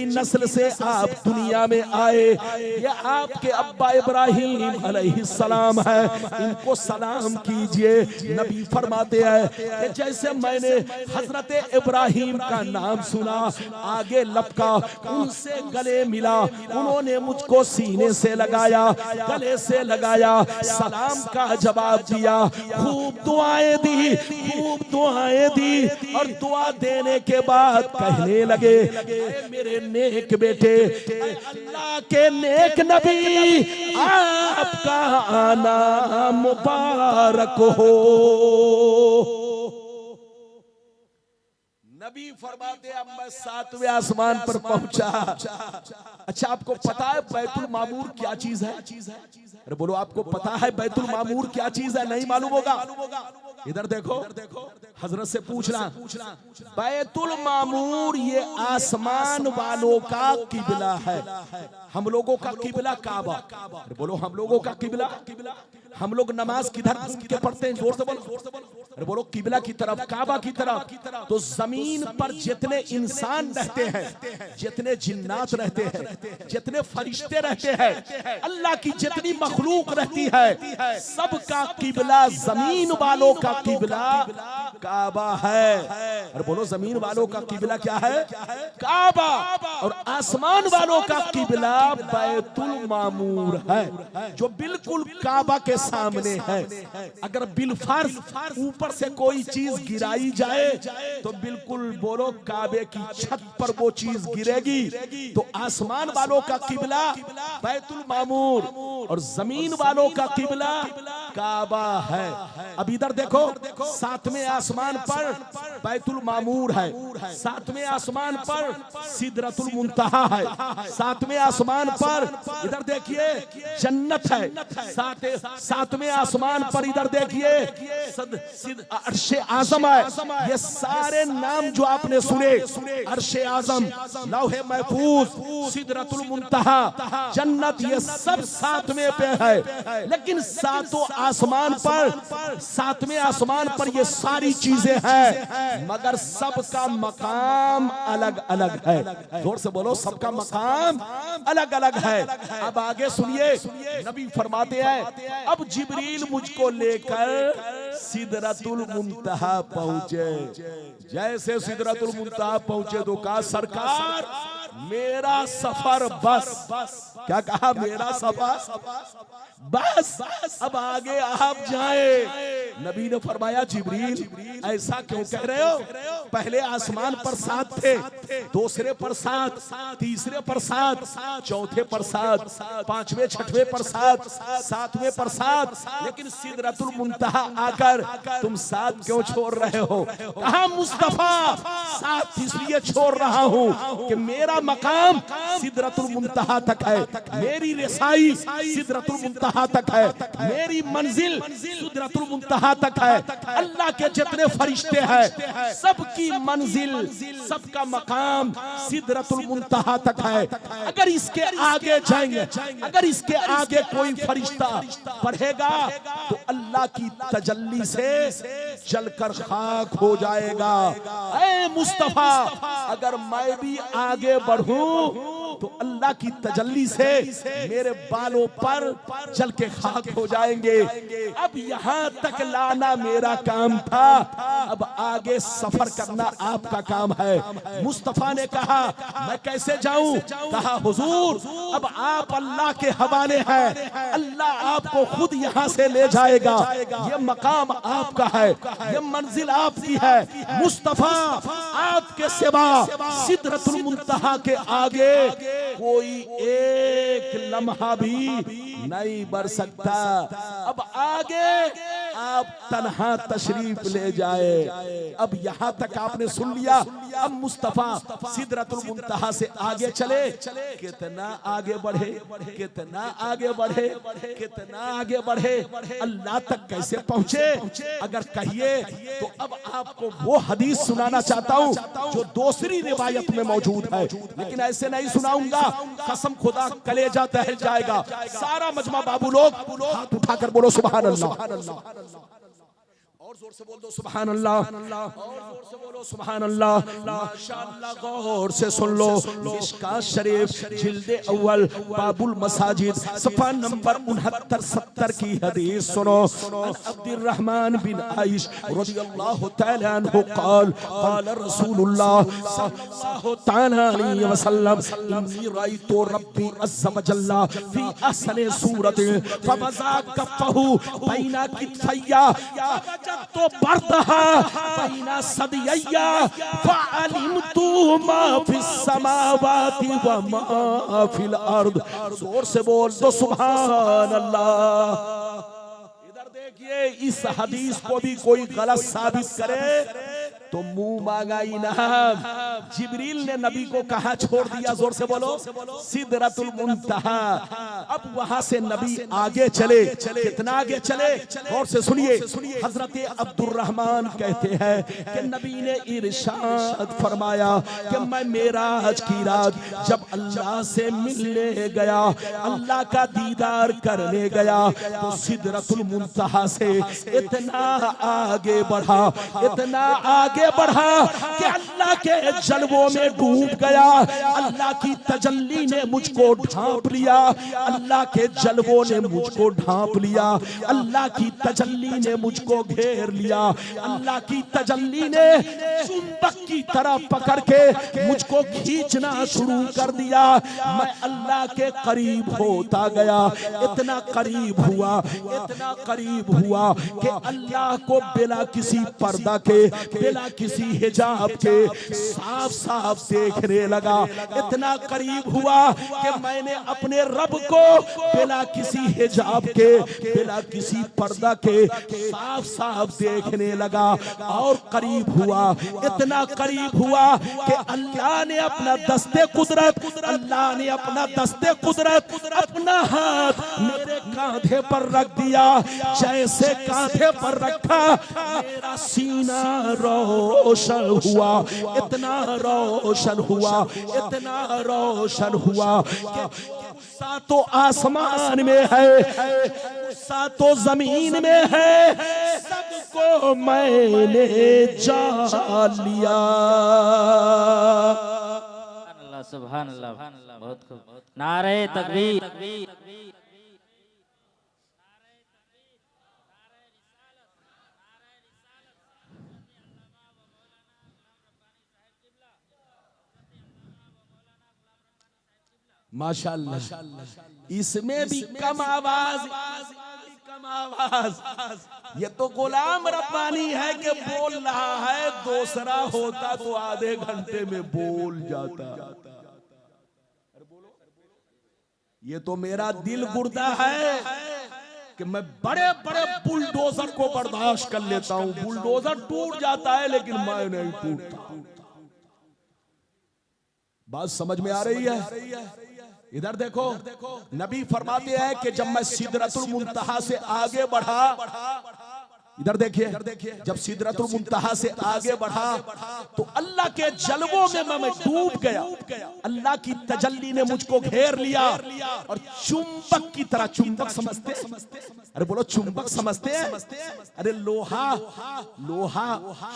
नस्ल से आप दुनिया में आए। ये आपके अब्बा इब्राहिम अलैहिस्सलाम है, इनको सलाम कीजिए। नबी फरमाते हैं कि जैसे मैंने हजरत इब्राहिम का नाम सुना, आगे लपका, उनसे गले मिला, उन्होंने मुझको सीने से लगाया, गले से लगाया, सलाम का जवाब दिया, खूब दुआएं दी और दुआ देने के बाद कहने लगे मेरे नेक बेटे, अल्लाह के नेक नबी, आपका आना मुबारक हो। नबी फरमाते अब मैं 7वें आसमान पर पहुंचा। अच्छा आपको पता है बैतुल मामूर क्या चीज है? अरे बोलो आपको पता है बैतुल मामूर क्या चीज है? नहीं मालूम होगा? इधर देखो, हजरत से पूछना, बैतुल मामूर ये आसमान वालों का किबला है। हम लोगों का किबला काबा। अरे बोलो हम लोगों का किबला, हम लोग नमाज किधर घूम के पढ़ते हैं? जोर से बोलो। अरे बोलो किबला की तरफ, काबा की तरफ। तो जमीन पर जितने इंसान रहते हैं, जितने जिन्नात रहते हैं, जितने फरिश्ते रहते हैं, अल्लाह की जितनी मखलूक रहती है, सबका किबला, जमीन वालों का किबला काबा है। अरे बोलो जमीन वालों का किबला क्या है? काबा। और आसमान वालों का किबला बैतुल मामूर है, जो बिल्कुल काबा के सामने है। अगर बिलफर्ज ऊपर से कोई चीज गिराई जाए तो बिल्कुल बोलो काबे की छत पर वो चीज गिरेगी। तो आसमान वालों का किबला बैतुल मामूर और जमीन वालों का किबला काबा है। अब इधर देखो, 7वें आसमान पर बैतुल मामूर है, 7वें आसमान पर सिदरतुल मुंतहा है, 7वें आसमान पर इधर देखिए जन्नत है, 7वें आसमान पर इधर देखिए अर्शे आजम है। ये सारे नाम जो आपने सुने, अर्शे आजम, लौहे महफूज, सिदरतुल मुंतहा, जन्नत, ये सब 7वें पे है। लेकिन 7वें आसमान पर ये सारी चीजें हैं, मगर सबका मकाम अलग अलग है। जोर से बोलो, सबका मकाम अलग अलग है। अब आगे सुनिए, नबी फरमाते हैं अब जिब्रील मुझको लेकर सिदरतुल मुंतहा पहुंचे। जैसे सिदरतुल मुंतहा पहुंचे तो कहा सरकार मेरा सफर बस। क्या कहा? मेरा सफर बस, अब आगे आप जाए। नबी ने फरमाया जिब्रील ऐसा क्यों कह रहे हो? पहले आसमान पर 7 थे, दूसरे पर 7, तीसरे पर 7, चौथे पर 7, 5वें 6वें पर 7, 7वें पर 7, लेकिन सिदरतुल मुंतहा आकर तुम 7 क्यों छोड़ रहे हो? कहा मुस्तफा 7 इसलिए छोड़ रहा हूं कि मेरा मकाम सिदरतुल मुंतहा तक है, मेरी रसाई सिदरतुल मुंतहा तक है, मेरी मंजिल सिदरतुल मुंतहा तक है। अल्लाह के जितने फरिश्ते हैं सबकी मंजिल, सबका मकाम सिदरतुल मुंतहा तक है। अगर इसके आगे जाएंगे, अगर इसके आगे कोई फरिश्ता बढ़ेगा तो अल्लाह की तजल्ली से जलकर खाक हो जाएगा। ऐ मुस्तफा अगर मैं भी आगे बढ़ूं तो अल्लाह की तजल्ली से मेरे बालों पर जल के खाक हो जाएंगे। अब यहाँ तक लाना मेरा काम था, अब आगे सफर करना आपका काम है। मुस्तफा ने कहा मैं कैसे जाऊं? कहा हुजूर अब आप अल्लाह के हवाले हैं, अल्लाह आपको खुद यहाँ से ले जाएगा। ये मकाम आपका है, ये मंजिल आपकी है। मुस्तफा आपके सिवा सिदरतुल मुंतहा के आगे कोई एक लम्हा भी नहीं बढ़ सकता। अब आगे आप तन्हा तशरीफ ले जाए। अब यहाँ तक आपने सुन लिया। अब मुस्तफा सिदरतुल मुंतहा से आगे चले। कितना आगे बढ़े, कितना आगे बढ़े, कितना आगे बढ़े, अल्लाह तक कैसे पहुंचे? अगर कहिए तो अब आपको वो हदीस सुनाना चाहता हूँ जो दूसरी रिवायत में मौजूद है, लेकिन ऐसे नहीं सुनाऊंगा, कसम खुदा कलेजा दहल जाएगा। सारा मजमा बाबू लोग हाथ उठाकर बोलो सुभान अल्लाह, और जोर से बोल दो सुभान अल्लाह, और जोर से बोलो सुभान अल्लाह। माशाअल्लाह गौर से सुन लो। मिशकात शरीफ जिल्दे अव्वल बाबुल मसाजिद सफा नंबर 69-70 की हदीस सुनो। अब्दुर्रहमान बिन आइश रज़ियल्लाहु तआला अन्हु क़ाल क़ाल रसूलुल्लाह सल्लल्लाहु तआला अलैहि वसल्लम इन्नी रायतु रब्बी अज़्ज़ व जल्ला फी अहसनि सूरति फबज़ा कफ़हु बैना कितफैया तो बरदहा बैना सदिया फअलिमतु मा फिस समावाति व मा फिल अर्द। जोर से बोल दो सुभान अल्लाह। इधर देखिए, इस हदीस को भी कोई गलत साबित करे तो मुंह मांगा इनाम। जिब्रील ने नबी को कहा छोड़ दिया, जोर से बोलो, सिदरतुल मुंतहा। अब वहां से नबी आगे चले, कितना आगे चले और से सुनिए। हजरत अब्दुर्रहमान कहते हैं कि नबी ने इरशाद फरमाया कि मैं मेराज की रात जब अल्लाह से मिलने गया, अल्लाह का दीदार करने गया, तो सिदरतुल मुंतहा से इतना आगे बढ़ा, इतना आगे बढ़ा कि अल्लाह के जलवों में डूब गया। अल्लाह की तजल्ली ने मुझको ढांप लिया, अल्लाह के जलवों ने मुझको ढांप लिया, अल्लाह की तजल्ली ने मुझको घेर लिया, अल्लाह की तजल्ली ने चुंबक की तरह पकड़ के मुझको खींचना शुरू कर दिया। मैं अल्लाह के करीब होता गया, इतना करीब हुआ, इतना करीब हुआ कि अल्लाह को बिना किसी पर्दा के, बिना किसी हिजाब के साफ साफ देखने लगा। इतना करीब हुआ कि मैंने अपने रब को बिना किसी हिजाब के, बिना किसी पर्दा के साफ साफ देखने लगा। और करीब हुआ, इतना करीब हुआ कि अल्लाह ने अपना दस्ते कुदरत, अल्लाह ने अपना दस्ते कुदरत अपना हाथ मेरे कांधे पर रख दिया। जैसे कांधे पर रखा, मेरा सीना रोशन हुआ, इतना रोशन हुआ, इतना रोशन हुआ कि सातों आसमान में है, सातों जमीन में है, सबको मैंने जान लिया। सुभान अल्लाह, बहुत खूब। नारे तकबीर। माशाअल्लाह, इसमें भी कम आवाज, कम आवाज। ये तो गुलाम रब्बानी है कि बोल रहा है, दूसरा होता तो आधे घंटे में बोल जाता। ये तो मेरा दिल गुर्दा है कि मैं बड़े बड़े बुलडोजर को बर्दाश्त कर लेता हूं। बुलडोजर टूट जाता है लेकिन मैं नहीं टूटता। बात समझ में आ रही है? इधर देखो, नबी फरमाते हैं कि जब मैं सिदरतुल मुंतहा से आगे बढ़ा, इधर देखिए, जब सिदरतुल मुंतहा से आगे बढ़ा तो अल्लाह के जलवों में मैं डूब गया। अल्लाह की तजल्ली ने मुझको घेर लिया और चुंबक की तरह, चुंबक समझते? अरे बोलो, चुंबक समझते हैं? अरे लोहा, लोहा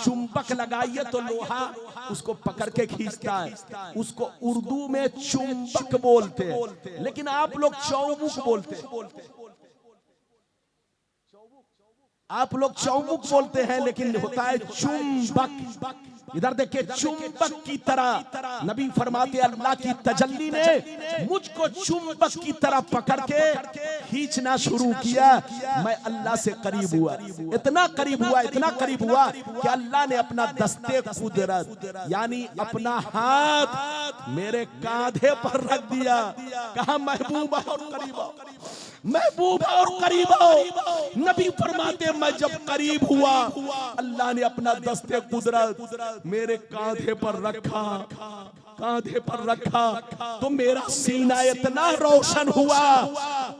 चुंबक लगाइए तो लोहा उसको पकड़ के खींचता है, उसको उर्दू में चुंबक बोलते हैं, लेकिन आप लोग चौमुख बोलते हैं। आप लोग चौमुख बोलते हैं लेकिन होता है चुंबक। इधर देखिए, चुंबक की तरह नबी फरमाते अल्लाह की तजल्ली ने मुझको चुंबक की तरह पकड़ के खींचना शुरू किया। मैं अल्लाह से करीब हुआ, इतना करीब हुआ, इतना करीब हुआ कि अल्लाह ने अपना दस्ते कुदरत यानी अपना हाथ मेरे कांधे पर रख दिया। कहा महबूब और करीब आओ, महबूब और करीब आओ। नबी फरमाते मैं जब करीब हुआ, अल्लाह ने अपना दस्ते कुदरत मेरे कांधे पर रखा, कांधे पर रखा तो मेरा सीना इतना रोशन हुआ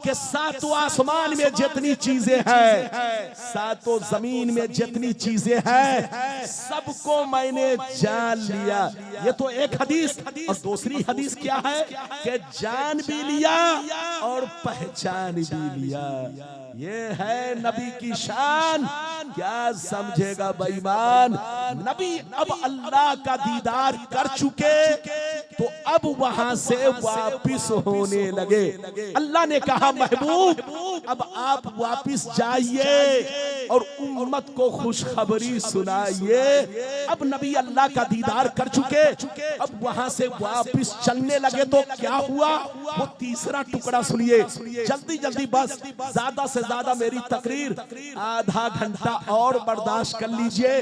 कि सातों आसमान में जितनी चीजें हैं, सातों जमीन में जितनी चीजें हैं, सबको मैंने जान लिया। ये तो एक हदीस, और दूसरी हदीस क्या है कि जान भी लिया और पहचान भी लिया। ये है नबी की शान। क्या समझेगा बेईमान? नबी अब अल्लाह का दीदार कर चुके तो अब वहां से वापिस होने लगे। अल्लाह ने कहा महबूब अब आप वापिस जाइए और उम्मत को खुशखबरी सुनाइए। अब नबी अल्लाह का दीदार कर चुके, अब वहां से वापिस चलने लगे तो क्या हुआ वो तीसरा टुकड़ा सुनिए जल्दी जल्दी। बस ज्यादा से ज्यादा मेरी तकरीर आधा घंटा और बर्दाश्त कर लीजिए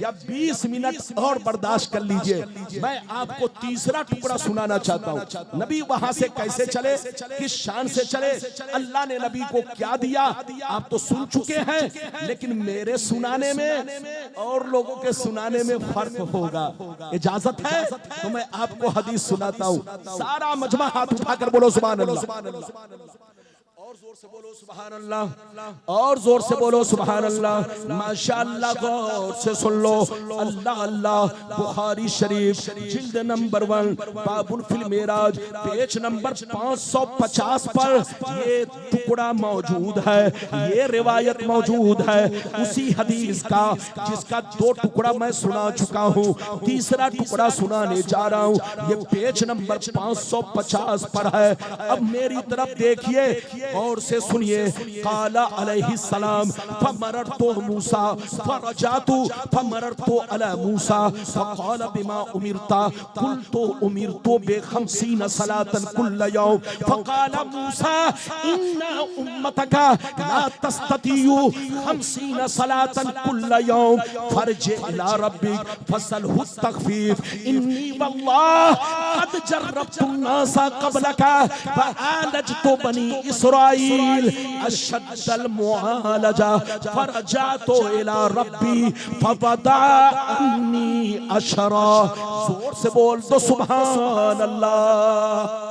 या 20 मिनट और बर्दाश्त कर लीजिए। मैं आपको तीसरा टुकड़ा टुकड़ा सुनाना चाहता हूँ। नबी वहां से कैसे चले, किस शान से चले, अल्लाह ने नबी को क्या दिया आप तो सुन चुके हैं, लेकिन मेरे सुनाने में और लोगों के सुनाने में फर्क होगा। इजाजत है तो मैं आपको हदीस सुनाता हूँ। सारा मजमा हाथ उठाकर बोलो सुभान अल्लाह, और जोर से बोलो सुभान अल्लाह, और जोर से बोलो सुभान अल्लाह। माशाअल्लाह, गौर से सुन लो। अल्लाह अल्लाह। बुखारी शरीफ जिल्द नंबर 1 बाबुल फिल मेराज पेज नंबर 550 पर ये टुकड़ा मौजूद है, ये रिवायत मौजूद है उसी हदीस का जिसका 2 टुकड़ा मैं सुना चुका हूँ, तीसरा टुकड़ा सुनाने जा रहा हूँ। ये पेज नंबर 550 पर है। अब मेरी तरफ देखिए और से सुनिए। काला अलैहि सलाम फमररतु मूसा फरजातु फमररतु अला मूसा फकाल बिमा उमिरता कुलतु उमिरतु बे50 सलातन कुल्ल यौम फकाल मूसा इन्ना उम्मतका ला तस्ततियु 50 सलातन कुल्ल यौम फरजे इला रब्बिक फसलहु तखफीफ इन्नी वल्लाह कद जर्रबतु नासा क़बलका फआलजतु बनी इसराईल अशद्दल मुआलजा फरजातु इला रब्बी फवदा अन्नी अशरा। जोर से बोल दो सुभान अल्लाह।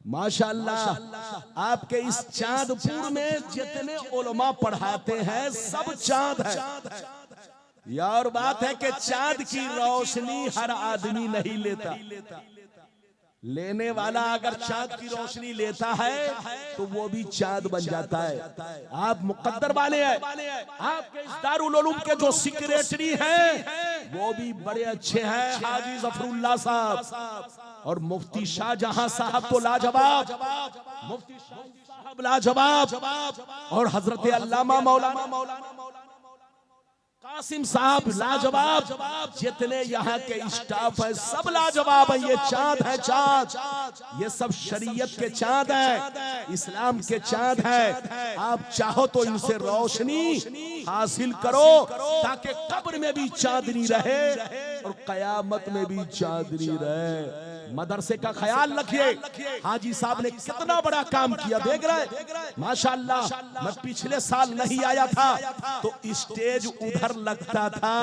माशाअल्लाह, आपके इस चांदपुर में जितने उलमा पढ़ाते हैं सब चांद है। यार बात है कि चांद की रोशनी हर आदमी नहीं लेता। लेने वाला अगर चांद की रोशनी लेता है तो वो भी चांद बन जाता है। आप मुकद्दर वाले हैं। आपके इस दारुल उलूम के जो सेक्रेटरी हैं वो भी बड़े अच्छे हैं, हाजी जफरुल्लाह साहब और मुफ्ती शाहजहां साहब तो लाजवाब, मुफ्ती साहब लाजवाब, और हजरत अल्लामा मौलाना कासिम साहब लाजवाब। जितने यहाँ के स्टाफ है सब लाजवाब है। ये चांद है, चांद, ये सब शरीयत के चांद है, इस्लाम के चांद है। आप चाहो तो इनसे रोशनी हासिल करो ताकि कब्र में भी चांदनी रहे और कयामत में भी चांदनी रहे। मदरसे का ख्याल रखिए। हाजी साहब ने कितना बड़ा काम किया, देख रहे माशाअल्लाह। मैं पिछले साल नहीं आया था तो स्टेज उधर लगता था,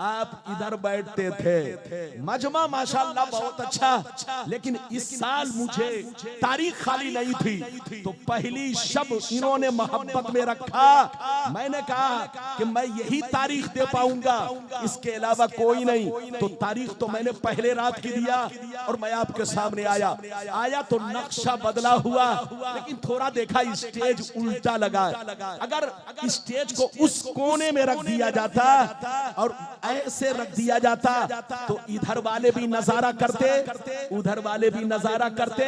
आप इधर बैठते थे। मजमा माशाअल्लाह बहुत अच्छा। लेकिन इस साल मुझे तारीख खाली नहीं थी तो पहली शब इन्होंने मोहब्बत में रखा। मैंने कहा कि मैं यही तारीख दे पाऊंगा, इसके अलावा कोई नहीं। तो तारीख तो मैंने पहले रात की दिया और मैं आपके सामने आया तो नक्शा बदला हुआ, लेकिन थोड़ा देखा स्टेज उल्टा लगा। अगर स्टेज को उस कोने में रख दिया जाता और ऐसे रख दिया जाता तो इधर वाले भी नजारा करते, उधर वाले भी नजारा करते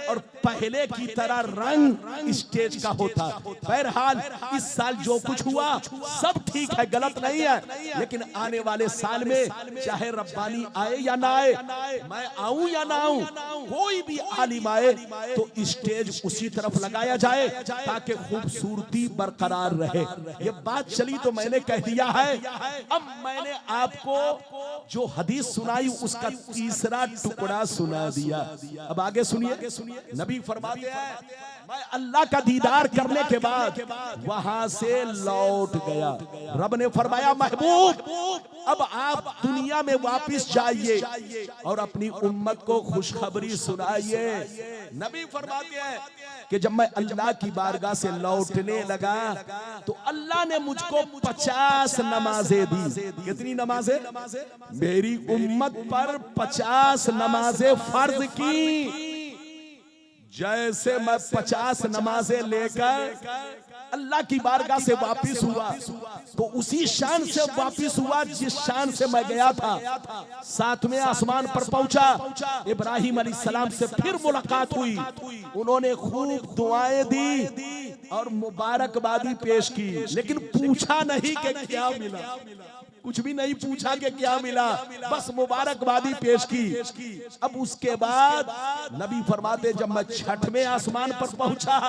और पहले की तरह रंग स्टेज का होता। बहरहाल इस साल जो कुछ हुआ सब ठीक है, गलत नहीं है। लेकिन आने वाले साल में चाहे रब्बानी आए या ना आए, मैं आऊं या ना आऊं, कोई भी आलिम आए तो स्टेज उसी तरफ लगाया जाए ताकि खूबसूरती बरकरार रहे। ये बात चली तो मैंने कह दिया है। अब मैंने आपको जो हदीस सुनाई उसका तीसरा टुकड़ा सुना दिया। अब आगे सुनिए। नबी फरमाते हैं मैं अल्लाह का दीदार करने के बाद वहां से लौट गया। रब ने फरमाया महबूब अब आप दुनिया में वापस जाइए और अपनी उम्मत को खुशखबरी सुनाइए। नबी फरमाते हैं कि जब मैं अल्लाह की बारगाह से लौटने लगा तो अल्लाह ने मुझको 50 नमाजें दी। कितनी नमाजें? मेरी उम्मत पर 50 नमाजें फर्ज की। जैसे मैं 50 नमाजें लेकर अल्लाह की बारगाह से वापिस हुआ तो उसी शान से वापिस हुआ जिस शान से मैं गया था। 7वें आसमान पर पहुंचा, इब्राहिम अलैहिस्सलाम से फिर मुलाकात हुई। उन्होंने खूब दुआएं दी और मुबारकबादी पेश की, लेकिन पूछा नहीं कि क्या मिला। कुछ भी नहीं पूछा कि क्या मिला, बस मुबारकबादी पेश की। अब उसके बाद नबी फरमाते जब मैं छठवें आसमान पर पहुंचा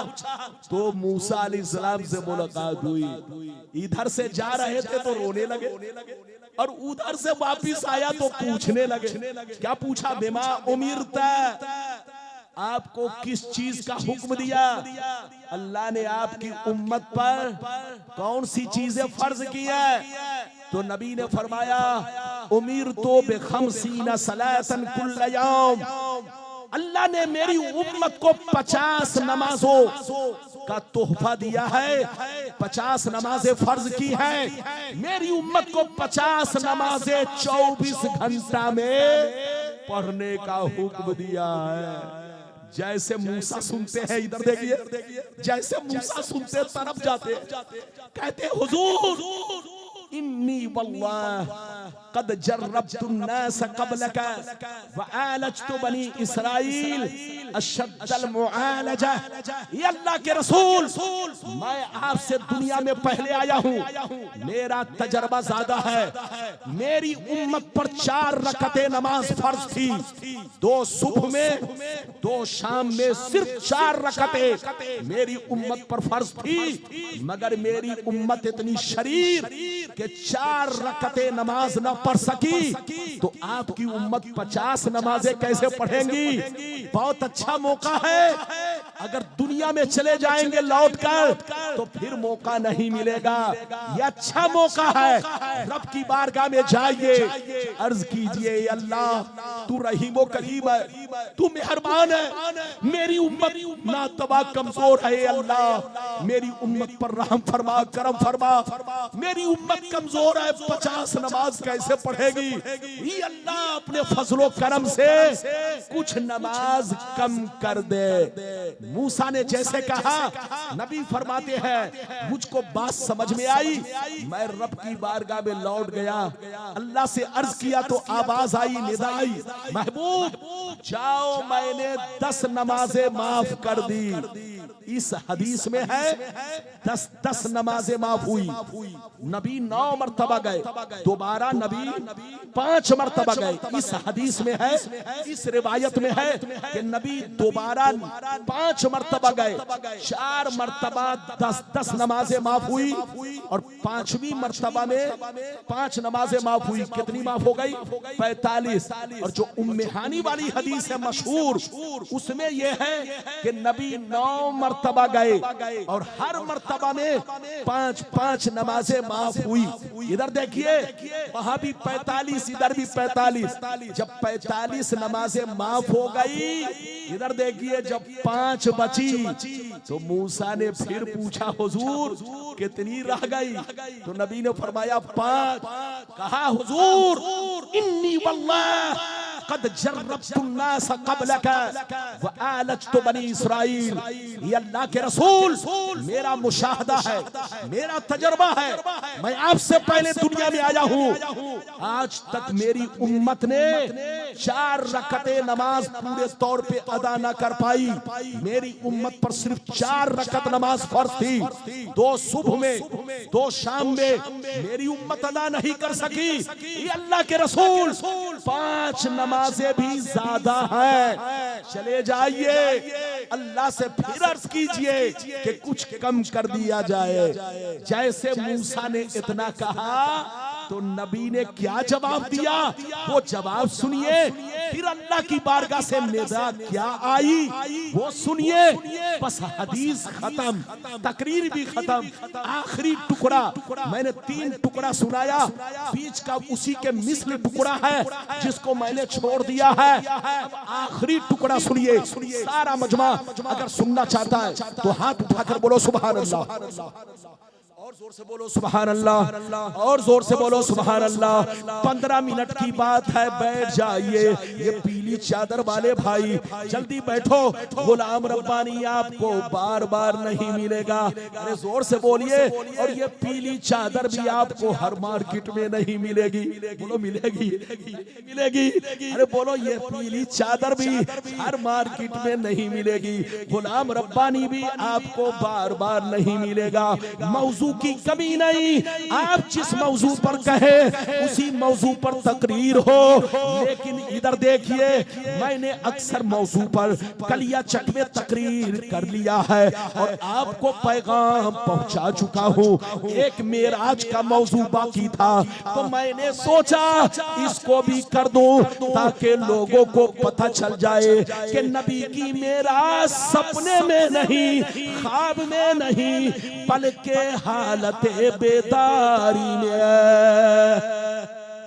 तो मूसा अलैहिस्सलाम से मुलाकात हुई। इधर से जा रहे थे तो रोने लगे और उधर से वापिस आया तो पूछने लगे। क्या पूछा? बिमा उमिरता, आपको किस चीज का हुक्म दिया? अल्लाह ने आपकी उम्मत पर कौन सी चीजें फर्ज की है? तो नबी ने फरमाया उमीर तो बेखमसीना सलातन कुल्ल यौम, अल्लाह ने मेरी उम्मत को 50 नमाजों का तोहफा दिया है, 50 नमाजें फर्ज की हैं। मेरी उम्मत को 50 नमाजें 24 घंटा में पढ़ने का हुक्म दिया है। जैसे मूसा सुनते हैं, इधर देखिए, जैसे मूसा सुनते तरफ जाते, कहते हुजूर इन्नी वल्लाह कद जर्रबतुन नास क़ब्लका व आलजतु बनी इस्राईल अशद्दल मुआलजा। ये अल्लाह के रसूल, मैं आपसे दुनिया में पहले आया हूँ, मेरा तजर्बा ज्यादा है। मेरी उम्मत पर 4 रकअतें नमाज फर्ज थी, 2 सुबह में 2 शाम में, सिर्फ 4 रकअतें मेरी उम्मत पर फर्ज थी। मगर मेरी उम्मत इतनी शरीर के 4 रकअतें नमाज न पढ़ सकी, तो आपकी उम्मत 50 नमाजें कैसे पढ़ेंगी? बहुत अच्छा मौका है। अगर दुनिया में चले जाएंगे लौटकर तो फिर मौका नहीं मिलेगा। यह अच्छा मौका है, रब की बारगाह में जाइए, अर्ज कीजिए अल्लाह तू रहीमो करीम है, तू मेहरबान है, मेरी उम्मत नातबा कमजोर है, अल्लाह मेरी उम्मत पर रहम फरमा, करम फरमा। मेरी उम्मत कमजोर है, 50 नमाज कैसे पढ़ेगी? ये अल्लाह अपने फजलो करम से कुछ नमाज कम कर दे। मूसा ने जैसे कहा, नबी फरमाते हैं मुझको बात समझ में आई, मैं रब की बारगाह में लौट गया, अल्लाह से अर्ज किया तो आवाज आई, निदा आई, महबूब जाओ, मैंने 10 नमाजें माफ कर दी। इस हदीस में है 10 नमाजें माफ हुई। नबी 9 मरतबा गए, दोबारा नबी 5 मरतबा गए। इस हदीस में है, इस रिवायत में है कि नबी दोबारा 5 मरतबा गए, 4 मरतबा 10 नमाजें माफ हुई और 5वीं मरतबा में 5 नमाजें माफ हुई। कितनी माफ हो गई? 45। और जो उम्मे हानी वाली हदीस है मशहूर, उसमें यह है कि नबी 9 मरतबा गए और हर मरतबा में 5 नमाजें माफ हुई। इधर देखिए, वहां भी 45, इधर भी 45। जब 45 नमाजें माफ हो गई, इधर देखिए जब 5 बची तो मूसा ने फिर पूछा हुजूर कितनी रह गई? तो नबी ने फरमाया 5। कहा हुजूर इन्नी वल्लाह कद जर्रबतुन नास क़ब्लका व आलजतु बनी इस्राईल। ये अल्लाह के रसूल, मेरा मुशाहदा है, मेरा तजर्बा है, मैं आपसे पहले दुनिया में आया हूँ। आज तक मेरी उम्मत ने 4 रकअतें नमाज पूरे तौर पे अदा न कर पाई। मेरी उम्मत पर सिर्फ 4 रकअत नमाज फर्ज थी, 2 सुबह में 2 शाम में, मेरी उम्मत अदा नहीं कर सकी। ये अल्लाह के रसूल 5 नमाजें भी ज्यादा हैं। चले जाइए, अल्लाह से फिर अर्ज कीजिए कि कुछ कम कर दिया जाए। जैसे मूसा ने इतना कहा तो नबी ने क्या जवाब दिया, वो जवाब सुनिए। फिर अल्लाह की बारगाह से निदा क्या आई वो सुनिए। बस हदीस खत्म, तकरीर भी खत्म। आखिरी टुकड़ा मैंने 3 टुकड़ा सुनाया, बीच का उसी के मिस्ल टुकड़ा है जिसको मैंने छोड़ दिया है। आखिरी टुकड़ा सुनिए, सारा मजमा अगर सुनना चाहता है तो हाथ उठाकर बोलो सुभान अल्लाह, और जोर से बोलो सुभान अल्लाह, और जोर से बोलो सुभान अल्लाह। 15 मिनट की बात है, बैठ जाइए। ये पीली चादर वाले भाई जल्दी बैठो, गुलाम रब्बानी आपको बार बार नहीं मिलेगा। अरे जोर से बोलिए। और ये पीली चादर भी आपको हर मार्केट में नहीं मिलेगी। बोलो मिलेगी, मिलेगी। अरे बोलो ये पीली चादर भी हर मार्केट में नहीं मिलेगी। गुलाम रब्बानी भी आपको बार बार नहीं मिलेगा। मौजू मौजू की कमी नहीं, आप जिस मौजू पर कहे उसी मौजू पर तकरीर हो। लेकिन इधर देखिए, मैंने अक्सर मौजू पर कलियाचक में तकरीर कर लिया है और आपको पैगाम पहुंचा चुका हूं। एक मेराज का मौजू बाकी था, तो मैंने सोचा इसको भी कर दूं ताकि लोगों को पता चल जाए कि नबी की मेराज सपने में नहीं, ख्वाब में नहीं, बल्कि हालत बेदारी में।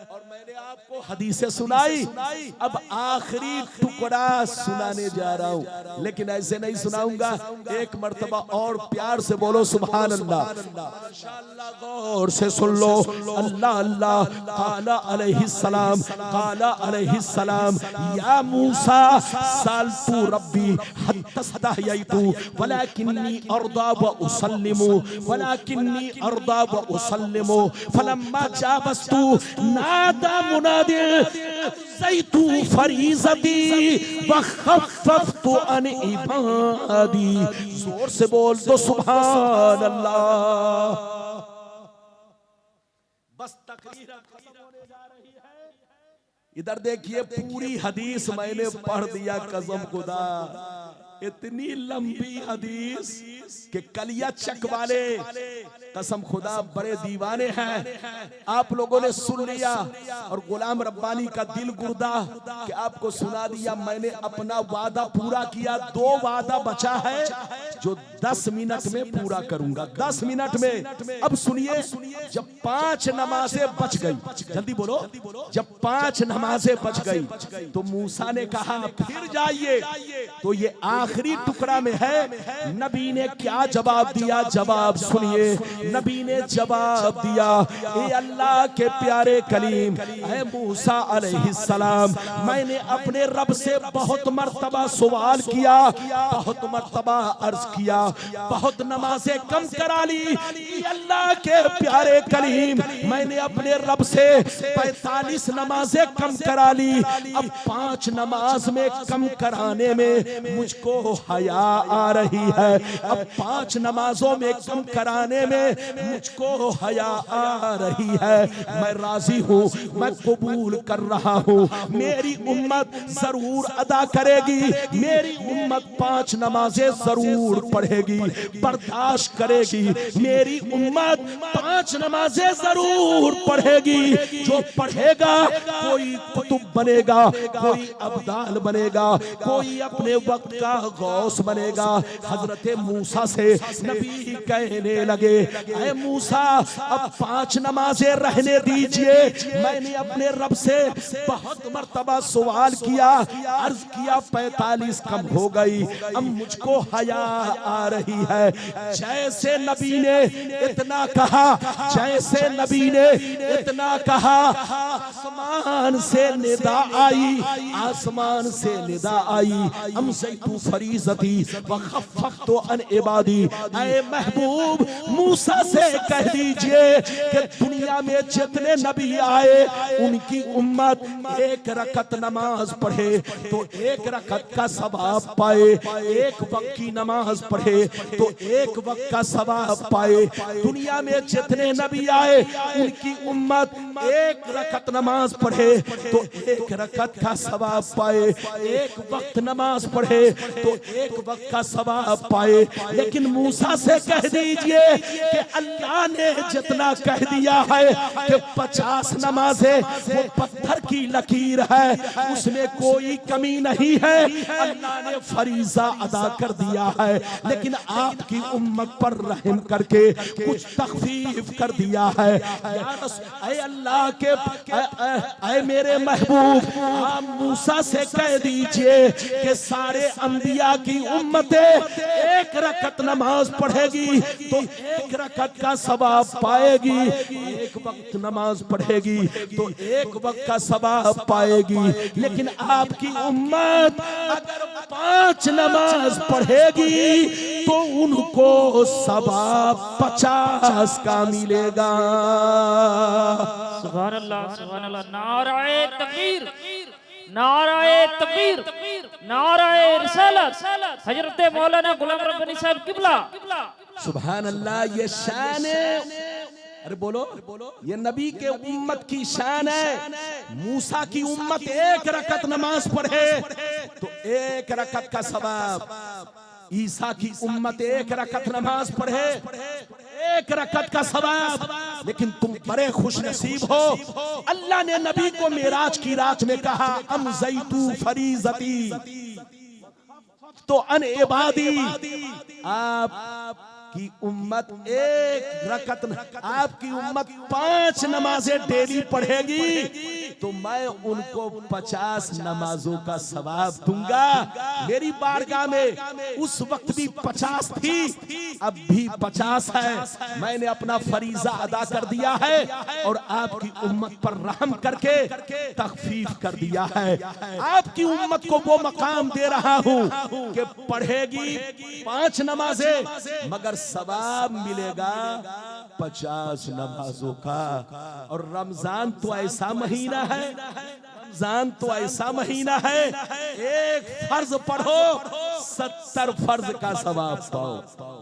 और मैंने आपको हदीसें सुनाई, अब आखिरी टुकड़ा सुनाने जा रहा हूं, लेकिन ऐसे नहीं सुनाऊंगा। एक मर्तबा और प्यार से बोलो सुभान अल्लाह। माशाअल्लाह, गौर से सुन लो। अल्लाह अल्लाह काला अलैहिस्सलाम, काला अलैहिस्सलाम, या मूसा सालतु रब्बी हत्तस्तहयतु वलाकिन्नी अर्दा व उसल्लिमु, वलाकिन्नी अर्दा व उसल्लिमु, फलम्मा जावस्तु नादा मुनादि ज़ैतु फरीज़ती व खफ़फ़तु अन इबादी। जोर से बोल दो सुभान अल्लाह। बस तकरीर खत्म होने जा रही है। इधर देखिए, पूरी हदीस मैंने पढ़ दिया, कसम खुदा इतनी लंबी हदीस कि कलियाचक वाले कसम खुदा बड़े दीवाने हैं। आप लोगों ने सुन लिया और गुलाम रब्बानी का दिल गुर्दा कि आपको सुना दिया। मैंने अपना वादा पूरा किया, 2 वादा बचा है जो 10 मिनट में पूरा करूंगा, 10 मिनट में। अब सुनिए, जब 5 नमाजें बच गई, जल्दी बोलो, जब 5 नमाजें बच गई तो मूसा ने कहा फिर जाइए। तो ये आखिरी टुकड़ा में है। नबी ने क्या जवाब दिया, जवाब सुनिए। नबी ने जवाब दिया, ए अल्लाह के प्यारे कलीम, ए मूसा अलैहिस्सलाम, मैंने अपने रब से बहुत मर्तबा सवाल किया, बहुत मर्तबा अर्ज किया, बहुत नमाजें कम करा ली। ए अल्लाह के प्यारे कलीम, मैंने अपने रब से 45 नमाजें कम करा ली। अब 5 नमाज में कम कराने में मुझको हया आ रही है। अब 5 नमाजों में कम कराने में मुझको हया आ रही है। मैं राजी हूँ, मैं कबूल कर रहा हूँ। मेरी उम्मत जरूर अदा करेगी, मेरी उम्मत 5 नमाजें जरूर पढ़ेगी, बर्दाश्त करेगी। मेरी उम्मत 5 नमाजें जरूर पढ़ेगी। जो पढ़ेगा कोई कुतुब बनेगा, कोई अब्दाल बनेगा, कोई अपने वक्त का गौस बनेगा। हजरत मूसा से नबी कहने लगे, ऐ मूसा अब 5 नमाजें रहने दीजिए। मैंने अपने रब से बहुत मर्तबा सवाल किया, अर्ज किया, 45 कम हो गई। अब मुझको हया आ रही है। जैसे नबी ने इतना कहा, जैसे नबी ने इतना कहा, आसमान से निदा आई, आसमान से निदा आई, हम ज़ैतु फरीज़ती व खफ़फ़तु अन इबादी। ऐ महबूब, मूसा से कह दीजिए कि दुनिया में जितने नबी आए उनकी उम्मत 1 रकत नमाज पढ़े तो 1 रकत का सवाब पाए, 1 वक्त की नमाज पढ़े तो 1 वक्त का सवाब पाए। दुनिया में जितने नबी आए उनकी उम्मत 1 रकत नमाज पढ़े तो 1 रकत का सवाब पाए, 1 वक्त नमाज पढ़े तो 1 वक्त का सवाब पाए। लेकिन मूसा से कह दीजिए कि अल्लाह ने जितना कह दिया है कि 50 नमाजें वो पत्थर की लकीर है, उसमें कोई कमी नहीं है। अल्लाह ने फरीजा अदा कर दिया है, लेकिन आपकी उम्मत पर रहम करके कुछ तखफीफ कर दिया है। ऐ अल्लाह के, ऐ मेरे महबूब, आप मूसा से कह दीजिए कि सारे अंबिया की उम्मतें 1 रकत नमाज पढ़ेगी तो 1 रकत का सवाब पाएगी, 1 वक्त नमाज पढ़ेगी तो 1 वक्त का सवाब पाएगी। लेकिन आपकी उम्मत अगर 5 नमाज पढ़ेगी तो उनको सवाब 50 का मिलेगा। सुभान अल्लाह, सुभान अल्लाह। नाराए तकबीर, नाराए तकबीर, नाराए रिसालत। हजरत मौलाना गुलाम रब्बानी साहब किबला सुभान अल्लाह। ये शान है, अरे बोलो, ये नबी के उम्मत की शान है। मूसा की उम्मत एक रकत नमाज पढ़े तो एक रकत का सवाब, ईसा की उम्मत एक रकत नमाज पढ़े एक रकत का सवाब। लेकिन तुम बड़े खुश नसीब हो, अल्लाह ने नबी को मेराज की रात में कहा अम ज़ैतू फरीज़ती तो अन इबादी। आपकी उम्मत एक रकत, आपकी उम्मत 5 नमाजें डेली पढ़ेगी तो मैं उनको 50 नमाजों का सवाब दूंगा। मेरी बारगाह में उस वक्त भी 50 थी, अब भी 50 है। मैंने अपना फरीजा अदा कर दिया है और आपकी उम्मत पर रहम करके तखफीफ कर दिया है। आपकी उम्मत को वो मकाम दे रहा हूं कि पढ़ेगी 5 नमाजें मगर सवाब मिलेगा 50 नमाजों का। और रमजान तो ऐसा महीना है, रमजान तो ऐसा महीना है, एक फर्ज पढ़ो 70 फर्ज का सवाब पाओ।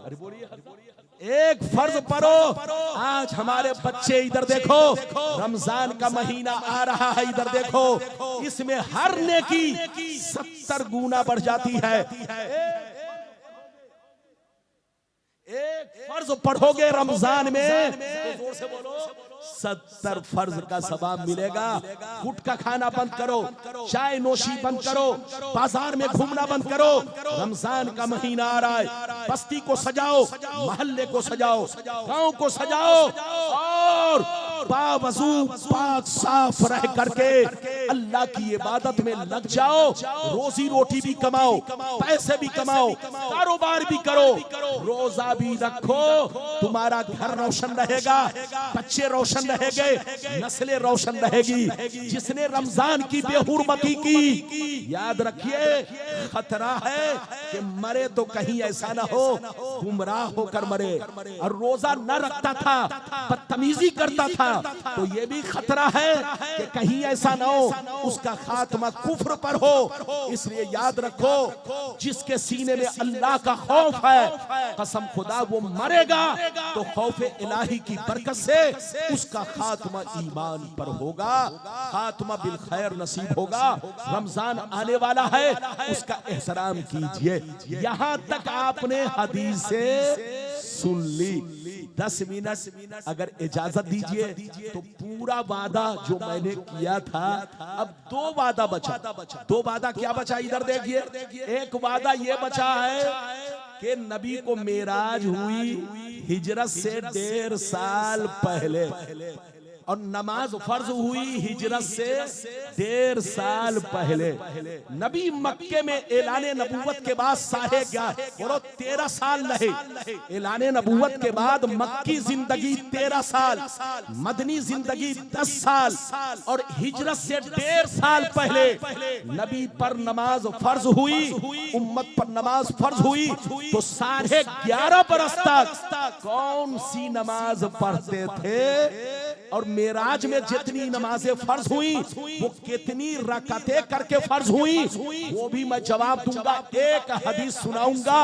अरे बोलिए, एक फर्ज पढ़ो। आज हमारे बच्चे इधर देखो, रमजान का महीना आ रहा है, इधर देखो, इसमें हर नेकी 70 गुना बढ़ जाती है। एक फर्ज पढ़ोगे रमजान में तो जोर से बोलो 70 फर्ज का सवाब मिलेगा। गुटखा खाना बंद करो, चाय नोशी बंद करो, बाजार में घूमना बंद करो। रमजान का महीना आ रहा है, बस्ती को सजाओ, मोहल्ले को सजाओ, गांव को सजाओ और बावजू पाक साफ रह करके अल्लाह की इबादत में लग जाओ। रोजी रोटी भी कमाओ, पैसे भी कमाओ, कारोबार भी करो, रोजा भी रखो। तुम्हारा घर रोशन रहेगा, बच्चे रोशन रहेंगे, नस्लें रोशन रहेगी। जिसने रमजान की बेहुरमती की, याद रखिए खतरा है कि मरे तो कहीं ऐसा ना हो गुमराह होकर मरे। और रोजा न रखता था, बदतमीजी करता था, तो ये भी खतरा है कि कहीं ऐसा ना हो उसका खात्मा कुफ्र पर हो। इसलिए याद रखो, जिसके सीने में अल्लाह का खौफ है, कसम खुदा वो मरेगा तो खौफ इलाही की बरकत से उसका खात्मा ईमान पर होगा, खात्मा बिल खैर नसीब होगा। रमजान आने वाला है, उसका एहतराम कीजिए। यहाँ तक आपने हदीस से सुन ली, 10 मिनट अगर इजाजत दीजिए तो पूरा वादा जो मैंने किया था, अब 2 वादा बचा। 2 वादा क्या बचा, इधर देखिए। एक वादा ये बचा है कि नबी को मेराज हुई हिजरत से 1.5 साल पहले और नमाज फर्ज हुई हिजरत से 1.5 साल पहले। नबी मक्के में ऐलान नबूवत के बाद 11.5 बोलो 13 साल रहे। ऐलान नबूवत के बाद मक्की जिंदगी 13 साल, मदनी जिंदगी 10 साल और हिजरत से 1.5 साल पहले नबी पर नमाज फर्ज हुई, उम्मत पर नमाज फर्ज हुई। तो 11.5 बरस तक कौन सी नमाज पढ़ते थे और मेराज में जितनी नमाजें फर्ज हुई वो कितनी रकातें करके फर्ज हुई, वो भी मैं जवाब दूंगा। एक हदीस सुनाऊंगा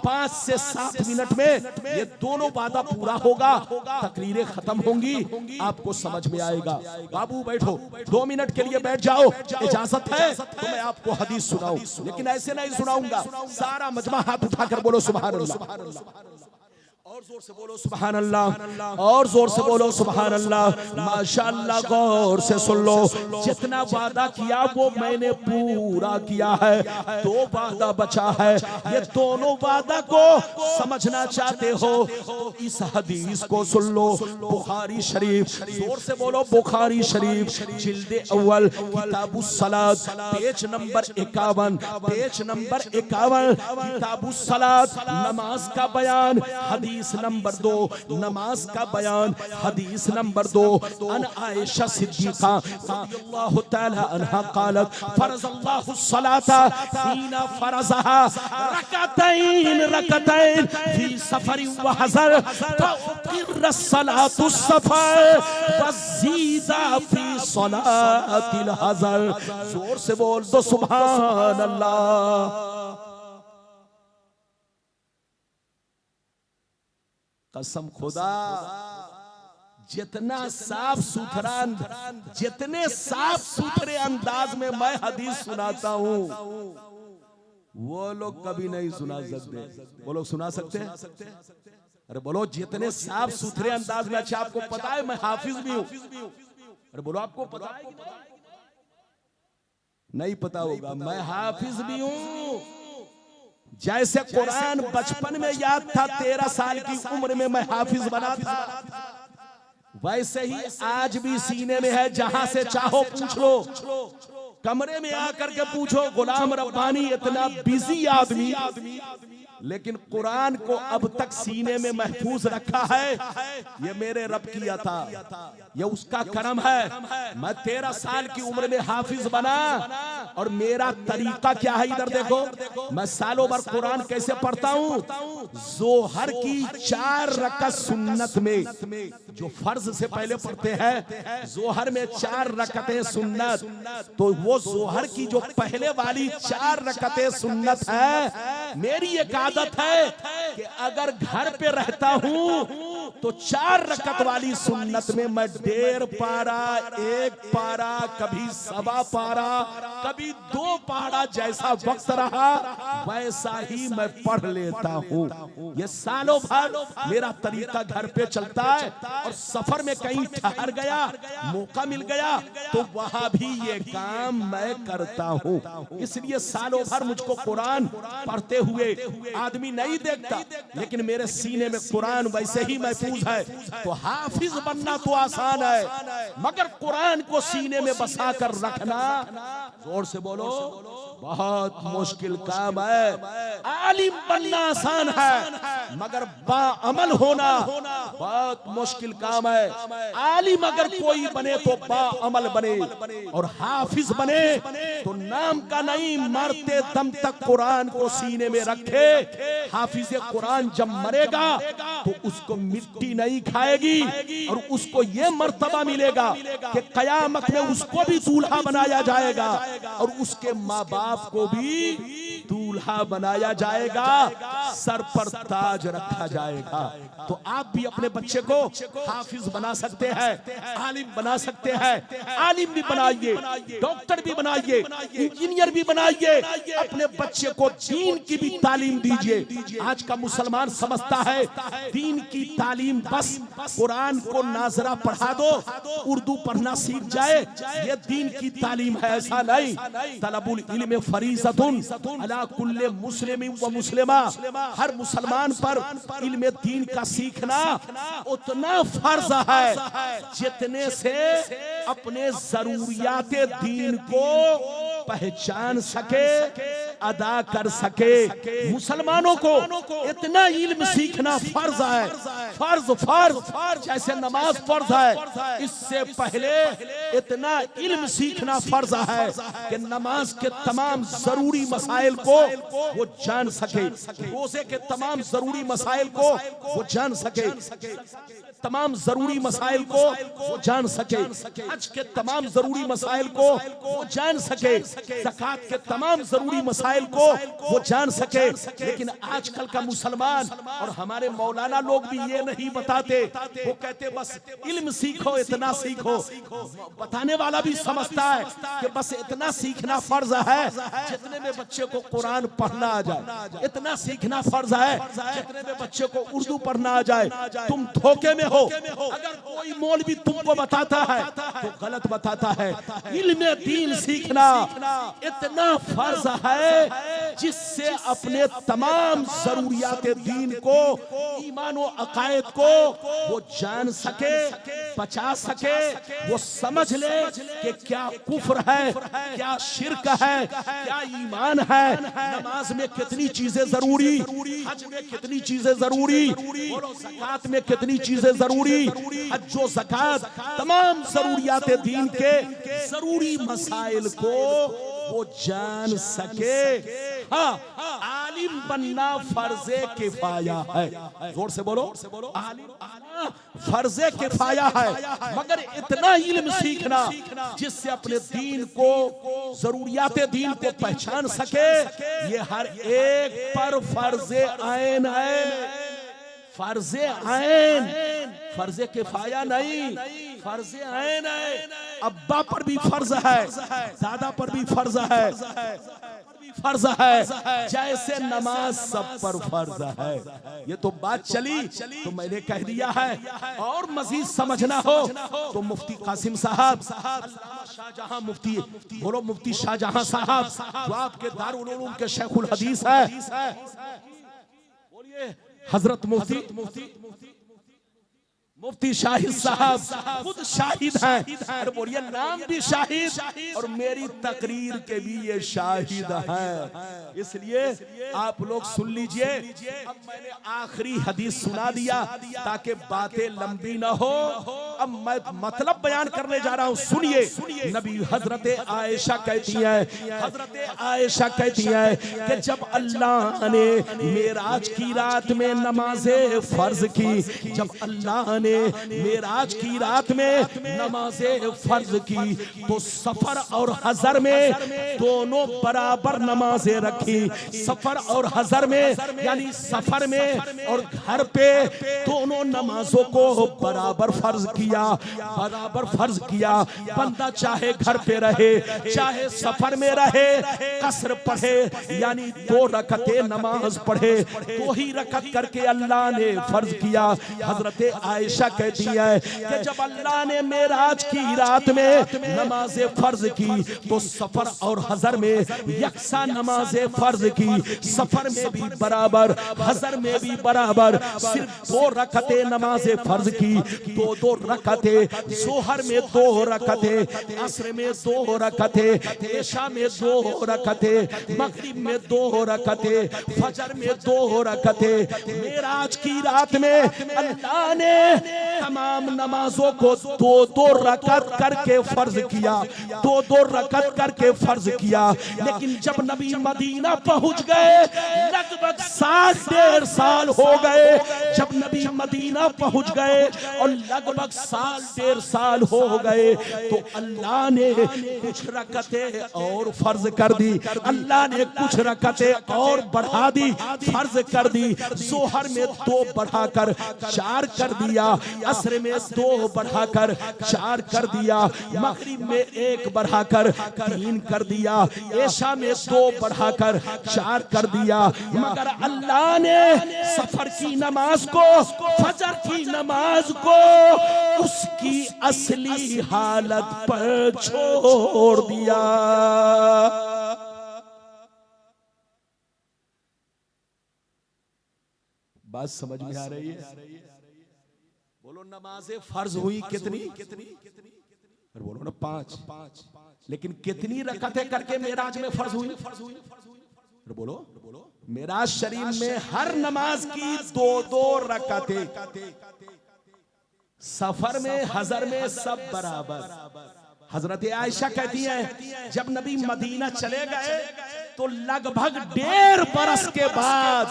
5 से 7 मिनट में, ये दोनों वादा पूरा होगा, तकरीरें खत्म होंगी, आपको समझ में आएगा। बाबू बैठो, 2 मिनट के लिए बैठ जाओ, इजाजत है तो मैं आपको हदीस सुनाऊं, लेकिन ऐसे नहीं सुनाऊंगा। सारा मजमा हाथ उठाकर बोलो सुभान अल्लाह, और जोर से बोलो सुभान अल्लाह, और जोर से बोलो सुभान अल्लाह। माशाअल्लाह, गौर से सुन लो, जितना वादा किया वो मैंने पूरा किया है। 2 वादा बचा है, ये दोनों वादा को समझना चाहते हो तो इस हदीस को सुन लो। बुखारी शरीफ, जोर से बोलो बुखारी शरीफ, जिल्दे अव्वल, किताबुस सलात, पेज नंबर 51, पेज नंबर 51, किताबुस सलात, नमाज का बयान, हदीस नंबर 2, नमाज का बयान, हदीस नंबर 2। अन आयशा सिद्दीका रज़ियल्लाहु तआला अन्हा क़ालत फरज़ल्लाहु सलाता हीना फरज़हा रकतैन रकतैन फी सफर व हज़र फ़क़िर सलातु सफर वज़ीदा फी सलातिल हज़र। जोर से बोल दो सुभान अल्लाह। कसम खुदा, जितने साफ सुथरे अंदाज में मैं हदीस सुनाता हूं, वो लोग कभी नहीं सुना सकते। वो लोग सुना सकते हैं? अरे बोलो, जितने साफ सुथरे अंदाज में। अच्छा, आपको पता है मैं हाफिज भी हूं? अरे बोलो, आपको पता है? नहीं पता होगा, मैं हाफिज भी हूं। जैसे कुरान बचपन में याद था, 13 साल की उम्र में मैं हाफिज बना था, वैसे ही आज भी सीने में है। जहां से चाहो पूछ लो, कमरे में आकर के पूछो। गुलाम रब्बानी इतना बिजी आदमी, लेकिन कुरान को अब तक सीने में महफूज रखा है। ये मेरे रब की अता, ये उसका करम है। मैं 13 साल की उम्र में हाफिज बना, और मेरा तरीका क्या है इधर देखो। मैं सालों भर कुरान कैसे पढ़ता हूँ? जोहर की 4 रकअत सुन्नत में, जो फर्ज से पहले पढ़ते हैं, जोहर में 4 रकअतें सुन्नत। तो वो जोहर की जो पहले वाली 4 रकअतें सुन्नत है, मेरी एक आदत है कि अगर घर पे रहता हूं तो 4 रकअत वाली सुन्नत में मैं 1.5 पारा, 1 पारा, कभी 1.25 पारा, कभी 2 पारा, जैसा वक्त रहा वैसा ही मैं पढ़ लेता हूं। ये सालों भर मेरा तरीका घर पे चलता है। और सफर में कहीं ठहर गया, मौका मिल गया, तो वहां भी ये काम मैं करता हूं। इसलिए सालों भर मुझको कुरान पढ़ते हुए आदमी नहीं देखता, लेकिन मेरे सीने में कुरान वैसे ही महफूज है। तो हाफिज बनना तो आसान है, मगर कुरान को सीने में बसा कर रखना, जोर से बोलो, बहुत मुश्किल काम है। आलिम बनना आसान है, मगर बाअमल होना बहुत मुश्किल काम है। आलिम अगर कोई बने तो बाअमल बने, और हाफिज बने तो नाम का नहीं, मरते दम तक कुरान को सीने में रखे। हाफिज कुरान जब मरेगा तो उसको मिट्टी नहीं खाएगी, और उसको ये मर्तबा मिलेगा कि कयामत में उसको भी दूल्हा बनाया जाएगा, और उसके माँ बाप को भी दूल्हा बनाया जाएगा, सर पर ताज रखा जाएगा। तो आप भी अपने बच्चे को हाफिज बना सकते हैं, आलिम बना सकते हैं। आलिम भी बनाइए, डॉक्टर भी बनाइए, इंजीनियर भी बनाइए। अपने बच्चे को दीन की भी तालीम दीजिए। आज का मुसलमान समझता है दीन की तालीम बस कुरान को नाजरा पढ़ा दो, उर्दू पढ़ना सीख जाए, ये दीन की तालीम है। ऐसा नहीं। तलबुल इल्म फरीज़तुन अला कुल्ले मुस्लिम व मुस्लिमा, हर मुसलमान पर इल्म दीन का सीखना उतना फर्ज है जितने से अपने जरूरियात दीन को पहचान सके, अदा कर सके। मुसलमानों को इतना इल्म सीखना फर्ज है, फर्ज जैसे नमाज फर्ज है, इससे पहले इतना इल्म सीखना फर्ज है कि नमाज के तमाम जरूरी मसाइल को वो जान सके, रोजे के तमाम जरूरी मसाइल को वो जान सके, तमाम जरूरी मसाइल को वो जान सके, हज के तमाम जरूरी मसाइल को वो जान सके, ज़कात के तमाम जरूरी मसाइल को वो जान सके। लेकिन आजकल का मुसलमान और हमारे मौलाना लोग भी ये नहीं बताते, वो कहते बस इल्म सीखो, इतना सीखो। बताने वाला भी समझता है कि बस इतना सीखना फर्ज है जितने में बच्चे को कुरान पढ़ना आ जाए, इतना सीखना फर्ज है जितने में बच्चे को उर्दू पढ़ना आ जाए। तुम धोखे में हो। अगर कोई मौलवी तुमको बताता है तो गलत बताता है। इल्म दीन सीखना इतना फर्ज है जिससे अपने तमाम जरूरियात दीन को, ईमान व अकायद को वो जान सके, बचा सके, वो समझ ले कि क्या कुफ्र है, क्या शिर्क है, क्या ईमान है, नमाज में कितनी चीजें जरूरी, हज में कितनी चीजें जरूरी, ज़कात में कितनी चीजें जरूरी, हज व ज़कात तमाम जरूरियात दीन के जरूरी मसाइल को वो जान सके। हाँ, आलिम बनना फर्जे किफाया है। जोर से बोलो, आलिम फर्जे किफाया है, मगर इतना इल्म सीखना जिससे अपने दीन को, जरूरियात दीन को पहचान सके, ये हर एक पर फर्जे आइन है। फर्जे ऐन, फर्जे किफाया नहीं, फर्जे ऐन है। अब्बा पर भी फर्ज है, दादा पर भी फर्ज है, फर्ज है, जैसे नमाज सब पर फर्ज है। ये तो बात चली तो मैंने कह दिया है। और मजीद समझना हो तो मुफ्ती कासिम साहब, शाहजहां मुफ्ती, बोलो मुफ्ती शाहजहां साहब, जो आपके दारुल उलूम के शेखुल हदीस है, बोलिए हजरत मुफ्ती शाहिद साहब खुद शाहिद हैं। अरे बोलिए नाम भी शाहिद और मेरी तकरीर के भी ये शाहिद हैं। इसलिए आप लोग सुन लीजिए। अब मैंने आखिरी हदीस सुना दिया ताकि बातें लंबी ना हो। अब मैं मतलब बयान करने जा रहा हूँ, सुनिए। नबी हजरत आयशा कहती है, हजरत आयशा कहती है कि जब अल्लाह ने मेराज की रात में नमाज़े फर्ज की, जब अल्लाह ने मेराज की रात में नमाज़े फर्ज की तो सफर और हजर में दोनों बराबर नमाजें रखी। सफर और हजर में यानी सफर में और घर पे दोनों नमाजों को बराबर फर्ज किया, बराबर फर्ज किया। बंदा चाहे घर पे रहे चाहे सफर में रहे, कसर पढ़े यानी 2 रकते नमाज पढ़े, 2 ही रकत करके अल्लाह ने फर्ज किया। हजरत आयशा कहती है कि जब अल्लाह ने मेराज की रात में नमाज़े फर्ज की तो सफर और हजर में यकसा नमाज़े फर्ज की, सफर में भी बराबर हजर में भी बराबर। सिर्फ 2 रकते नमाज़े फर्ज की, 2 रकते, जोहर में 2 रकते, असर में 2 रकते, इशा में 2 रकते, मगरिब में 2 रकते, फजर में 2 रकते। मेराज की रात में अल्लाह ने तमाम नमाजों को 2-2 रकत करके फर्ज किया, 2-2 रकत करके फर्ज किया। लेकिन जब नबी मदीना पहुंच गए, लगभग 1.5 साल हो गए। जब नबी मदीना पहुंच गए और लगभग 1.5 साल हो गए तो अल्लाह ने कुछ रकतें और फर्ज कर दी, अल्लाह ने कुछ रकतें और बढ़ा दी, फर्ज कर दी। जोहर में 2 बढ़ाकर 4 कर दिया, असर में 2 बढ़ाकर 4 कर दिया, मगरिब में 1 बढ़ाकर 3 कर दिया, ऐशा में 2 बढ़ाकर 4 कर दिया। मगर अल्लाह ने सफर की नमाज को, फजर की नमाज को उसकी असली हालत पर छोड़ दिया। बात समझ में आ रही है? बोलो नमाज़े फर्ज हुई कितनी? और बोलो ना 5। लेकिन कितनी रकतें करके मेराज में फर्ज हुई? और बोलो मेराज शरीफ में हर नमाज की 2-2 रकतें, सफर में हजर में सब बराबर। हजरत आयशा कहती है जब नबी मदीना चले गए तो लगभग 1.5 बरस के बाद,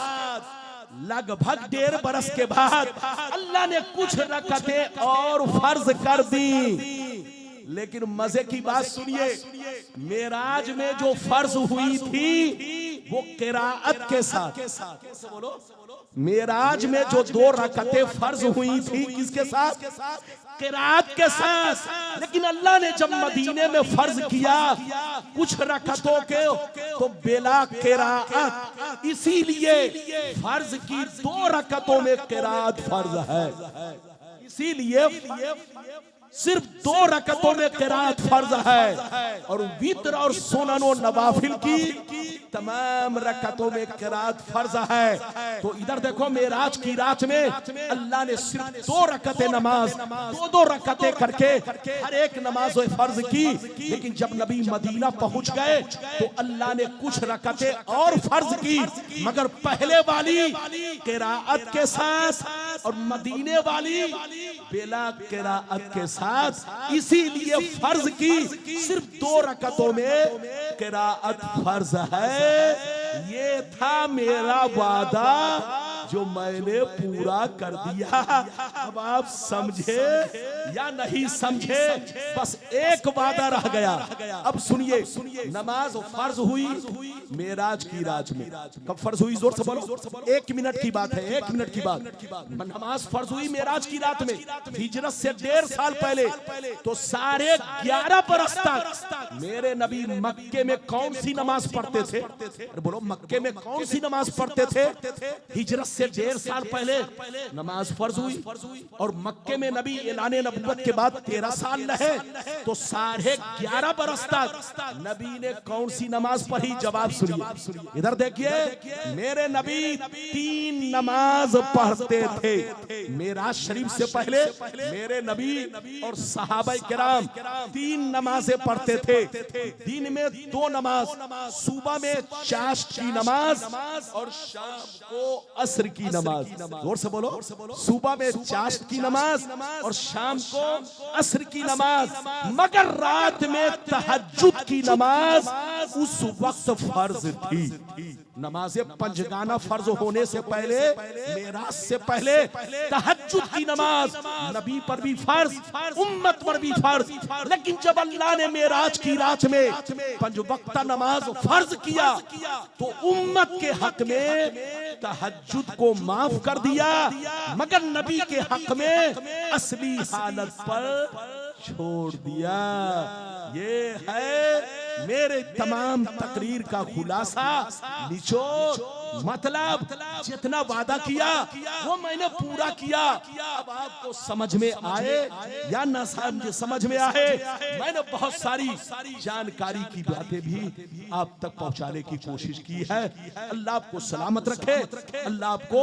लगभग 1.5 बरस के बाद अल्लाह ने कुछ रकतें और फर्ज कर दी। लेकिन मजे की बात सुनिए, मेराज में जो फर्ज हुई थी वो किराअत के साथ। बोलो मेराज में जो 2 रकतें फर्ज हुई थी किसके साथ? किराअत के साथ। लेकिन अल्लाह ने जब मदीने में फर्ज किया कुछ रकतों के तो बेला किराअत, इसीलिए फर्ज की 2 रकतों में किराअत फर्ज है। इसीलिए सिर्फ 2 रकतों में किराअत फर्ज है और वित्र और सुनन और नवाफिल की तमाम रकतों में किराअत फर्ज है। तो इधर देखो मेराज की रात में अल्लाह ने सिर्फ 2 रकतें नमाज, 2-2 रकतें करके हर एक नमाज फर्ज की। लेकिन जब नबी मदीना पहुंच गए तो अल्लाह ने कुछ रकतें और फर्ज की, मगर पहले वाली किराअत के साथ और मदीने वाली बेला किराअत के साथ। इसीलिए फर्ज की सिर्फ 2 रकतों में किराअत फर्ज है। ये था मेरा वादा जो मैंने पूरा कर दिया। अब आप समझे या नहीं समझे, बस एक वादा रह गया। अब सुनिए, नमाज फर्ज हुई मेराज की रात में। कब फर्ज हुई? जोर से बोलो। 1 मिनट की बात है, 1 मिनट की बात। नमाज फर्ज हुई मेराज की रात में, हिजरत से 1.5 साल पहले। तो 11.5 बरस तक मेरे नबी मक्के में कौन सी नमाज पढ़ते थे? बोलो, मक्के में कौन सी नमाज पढ़ते थे? हिजरत से 1.5 साल पहले नमाज फर्ज हुई, और मक्के में नबी ऐलाने नबुव्वत के बाद 13 साल रहे। तो 11.5 बरस तक नबी ने कौन सी नमाज पढ़ी? जवाब सुनिए, इधर देखिए। मेरे नबी 3 नमाज पढ़ते थे। मेराज शरीफ से पहले मेरे नबी और सहाबा किराम 3 नमाजें पढ़ते थे। दिन में 2 नमाज, सुबह में चाश्त की नमाज और शाम को असर की नमाज। जोर से बोलो। सुबह में चाश्त की नमाज और शाम को असर की नमाज। मगर रात में तहज्जुद की नमाज उस वक्त फर्ज थी। नमाज़े पंजगाना फर्ज होने से पहले, मेराज से पहले तहज्जुद की नमाज नबी पर भी फर्ज, उम्मत पर भी फर्ज। लेकिन जब अल्लाह ने मेराज की रात में 5 वक्त नमाज फर्ज किया, तो उम्मत के हक में तहज्जुद को माफ कर दिया, मगर नबी के हक में असली हालत पर छोड़ दिया। ये है मेरे तमाम तकरीर का खुलासा, निचोड़। मतलब जितना वादा किया वो मैंने पूरा किया। अब आपको समझ में आए या ना समझ में आए, मैंने बहुत सारी जानकारी की बातें भी आप तक पहुंचाने की कोशिश की है। अल्लाह आपको सलामत रखे, अल्लाह आपको